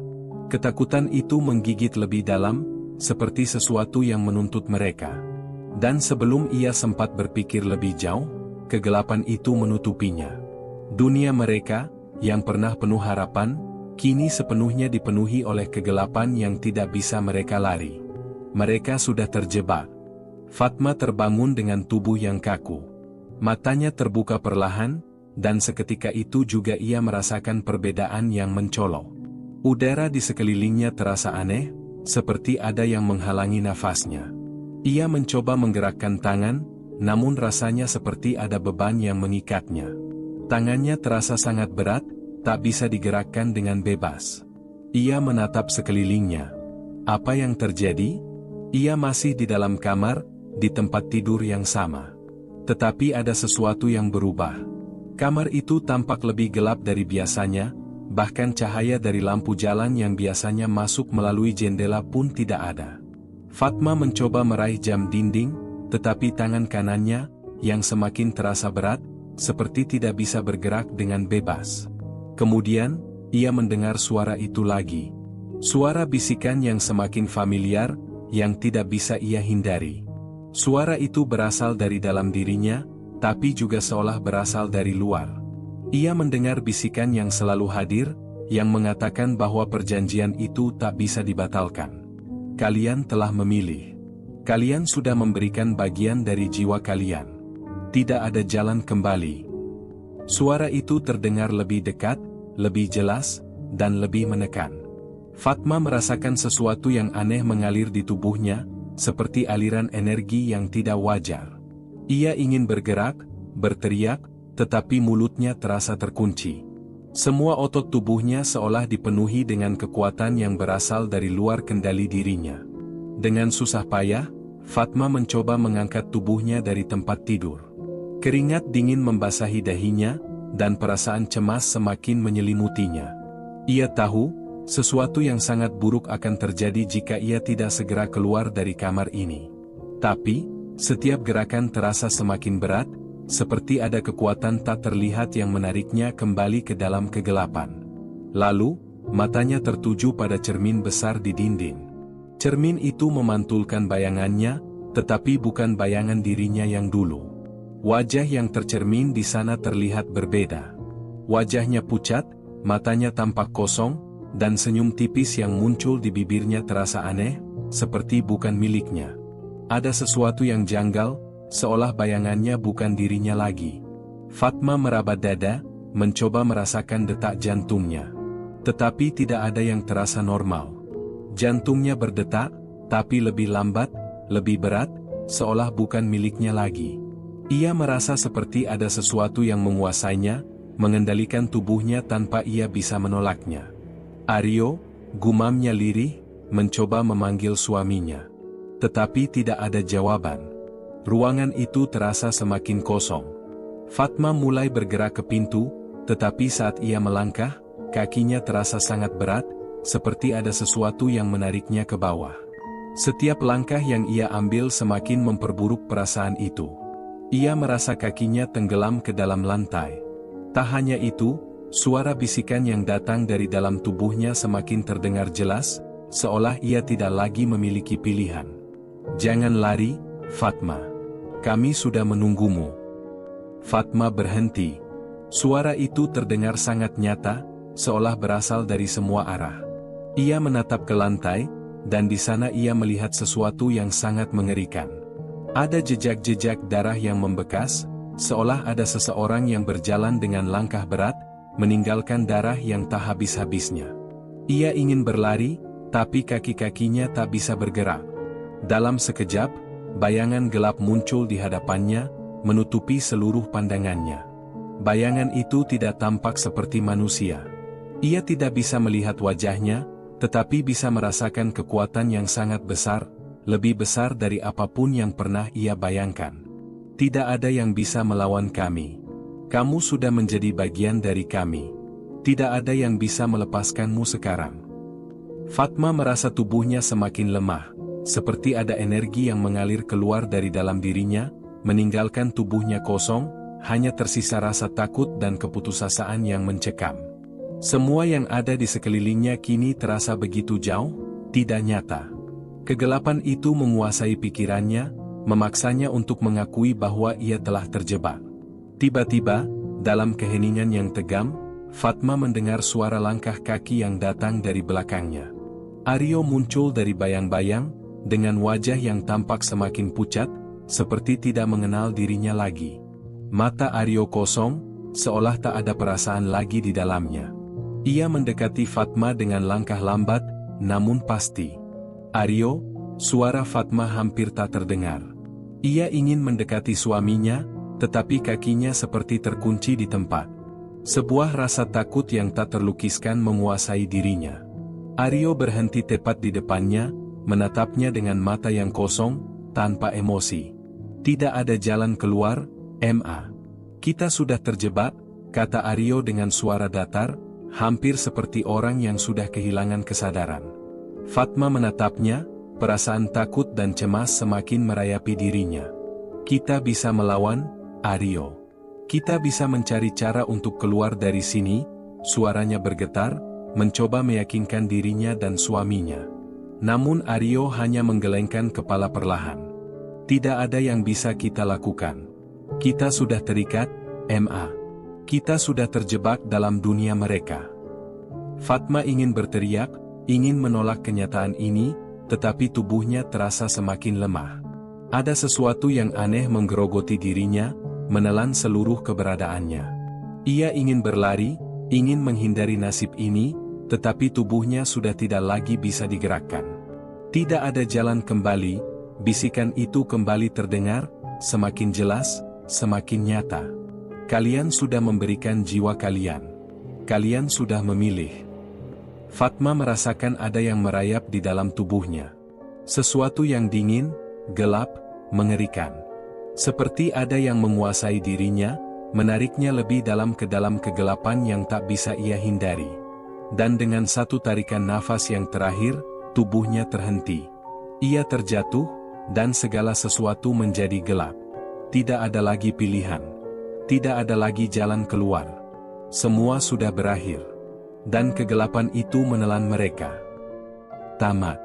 Ketakutan itu menggigit lebih dalam, seperti sesuatu yang menuntut mereka. Dan sebelum ia sempat berpikir lebih jauh, kegelapan itu menutupinya. Dunia mereka, yang pernah penuh harapan, kini sepenuhnya dipenuhi oleh kegelapan yang tidak bisa mereka lari. Mereka sudah terjebak. Fatma terbangun dengan tubuh yang kaku. Matanya terbuka perlahan, dan seketika itu juga ia merasakan perbedaan yang mencolok. Udara di sekelilingnya terasa aneh, seperti ada yang menghalangi nafasnya. Ia mencoba menggerakkan tangan, namun rasanya seperti ada beban yang mengikatnya. Tangannya terasa sangat berat, tak bisa digerakkan dengan bebas. Ia menatap sekelilingnya. Apa yang terjadi? Ia masih di dalam kamar, di tempat tidur yang sama. Tetapi ada sesuatu yang berubah. Kamar itu tampak lebih gelap dari biasanya, bahkan cahaya dari lampu jalan yang biasanya masuk melalui jendela pun tidak ada. Fatma mencoba meraih jam dinding, tetapi tangan kanannya, yang semakin terasa berat, seperti tidak bisa bergerak dengan bebas. Kemudian, ia mendengar suara itu lagi. Suara bisikan yang semakin familiar, yang tidak bisa ia hindari. Suara itu berasal dari dalam dirinya, tapi juga seolah berasal dari luar. Ia mendengar bisikan yang selalu hadir, yang mengatakan bahwa perjanjian itu tak bisa dibatalkan. Kalian telah memilih. Kalian sudah memberikan bagian dari jiwa kalian. Tidak ada jalan kembali. Suara itu terdengar lebih dekat, lebih jelas, dan lebih menekan. Fatma merasakan sesuatu yang aneh mengalir di tubuhnya, seperti aliran energi yang tidak wajar. Ia ingin bergerak, berteriak, tetapi mulutnya terasa terkunci. Semua otot tubuhnya seolah dipenuhi dengan kekuatan yang berasal dari luar kendali dirinya. Dengan susah payah, Fatma mencoba mengangkat tubuhnya dari tempat tidur. Keringat dingin membasahi dahinya, dan perasaan cemas semakin menyelimutinya. Ia tahu, sesuatu yang sangat buruk akan terjadi jika ia tidak segera keluar dari kamar ini. Tapi, setiap gerakan terasa semakin berat, seperti ada kekuatan tak terlihat yang menariknya kembali ke dalam kegelapan. Lalu, matanya tertuju pada cermin besar di dinding. Cermin itu memantulkan bayangannya, tetapi bukan bayangan dirinya yang dulu. Wajah yang tercermin di sana terlihat berbeda. Wajahnya pucat, matanya tampak kosong, dan senyum tipis yang muncul di bibirnya terasa aneh, seperti bukan miliknya. Ada sesuatu yang janggal, seolah bayangannya bukan dirinya lagi. Fatma meraba dada, mencoba merasakan detak jantungnya. Tetapi tidak ada yang terasa normal. Jantungnya berdetak, tapi lebih lambat, lebih berat, seolah bukan miliknya lagi. Ia merasa seperti ada sesuatu yang menguasainya, mengendalikan tubuhnya tanpa ia bisa menolaknya. Aryo, gumamnya lirih, mencoba memanggil suaminya. Tetapi tidak ada jawaban. Ruangan itu terasa semakin kosong. Fatma mulai bergerak ke pintu, tetapi saat ia melangkah, kakinya terasa sangat berat, seperti ada sesuatu yang menariknya ke bawah. Setiap langkah yang ia ambil semakin memperburuk perasaan itu. Ia merasa kakinya tenggelam ke dalam lantai. Tak hanya itu, suara bisikan yang datang dari dalam tubuhnya semakin terdengar jelas, seolah ia tidak lagi memiliki pilihan. "Jangan lari, Fatma. Kami sudah menunggumu." Fatma berhenti. Suara itu terdengar sangat nyata, seolah berasal dari semua arah. Ia menatap ke lantai, dan di sana ia melihat sesuatu yang sangat mengerikan. Ada jejak-jejak darah yang membekas, seolah ada seseorang yang berjalan dengan langkah berat, meninggalkan darah yang tak habis-habisnya. Ia ingin berlari, tapi kaki-kakinya tak bisa bergerak. Dalam sekejap, bayangan gelap muncul di hadapannya, menutupi seluruh pandangannya. Bayangan itu tidak tampak seperti manusia. Ia tidak bisa melihat wajahnya, tetapi bisa merasakan kekuatan yang sangat besar, lebih besar dari apapun yang pernah ia bayangkan. "Tidak ada yang bisa melawan kami. Kamu sudah menjadi bagian dari kami. Tidak ada yang bisa melepaskanmu sekarang." Fatma merasa tubuhnya semakin lemah, seperti ada energi yang mengalir keluar dari dalam dirinya, meninggalkan tubuhnya kosong, hanya tersisa rasa takut dan keputusasaan yang mencekam. Semua yang ada di sekelilingnya kini terasa begitu jauh, tidak nyata. Kegelapan itu menguasai pikirannya, memaksanya untuk mengakui bahwa ia telah terjebak. Tiba-tiba, dalam keheningan yang tegam, Fatma mendengar suara langkah kaki yang datang dari belakangnya. Aryo muncul dari bayang-bayang, dengan wajah yang tampak semakin pucat, seperti tidak mengenal dirinya lagi. Mata Aryo kosong, seolah tak ada perasaan lagi di dalamnya. Ia mendekati Fatma dengan langkah lambat, namun pasti. "Aryo," suara Fatma hampir tak terdengar. Ia ingin mendekati suaminya, tetapi kakinya seperti terkunci di tempat. Sebuah rasa takut yang tak terlukiskan menguasai dirinya. Aryo berhenti tepat di depannya, menatapnya dengan mata yang kosong, tanpa emosi. "Tidak ada jalan keluar, Ma. Kita sudah terjebak," kata Aryo dengan suara datar, hampir seperti orang yang sudah kehilangan kesadaran. Fatma menatapnya, perasaan takut dan cemas semakin merayapi dirinya. "Kita bisa melawan, Aryo. Kita bisa mencari cara untuk keluar dari sini," suaranya bergetar, mencoba meyakinkan dirinya dan suaminya. Namun Aryo hanya menggelengkan kepala perlahan. "Tidak ada yang bisa kita lakukan. Kita sudah terikat, Ma. Kita sudah terjebak dalam dunia mereka." Fatma ingin berteriak, ingin menolak kenyataan ini, tetapi tubuhnya terasa semakin lemah. Ada sesuatu yang aneh menggerogoti dirinya, menelan seluruh keberadaannya. Ia ingin berlari, ingin menghindari nasib ini, tetapi tubuhnya sudah tidak lagi bisa digerakkan. "Tidak ada jalan kembali," bisikan itu kembali terdengar, semakin jelas, semakin nyata. "Kalian sudah memberikan jiwa kalian. Kalian sudah memilih." Fatma merasakan ada yang merayap di dalam tubuhnya. Sesuatu yang dingin, gelap, mengerikan. Seperti ada yang menguasai dirinya, menariknya lebih dalam ke dalam kegelapan yang tak bisa ia hindari. Dan dengan satu tarikan nafas yang terakhir, tubuhnya terhenti. Ia terjatuh, dan segala sesuatu menjadi gelap. Tidak ada lagi pilihan. Tidak ada lagi jalan keluar. Semua sudah berakhir. Dan kegelapan itu menelan mereka. Tamat.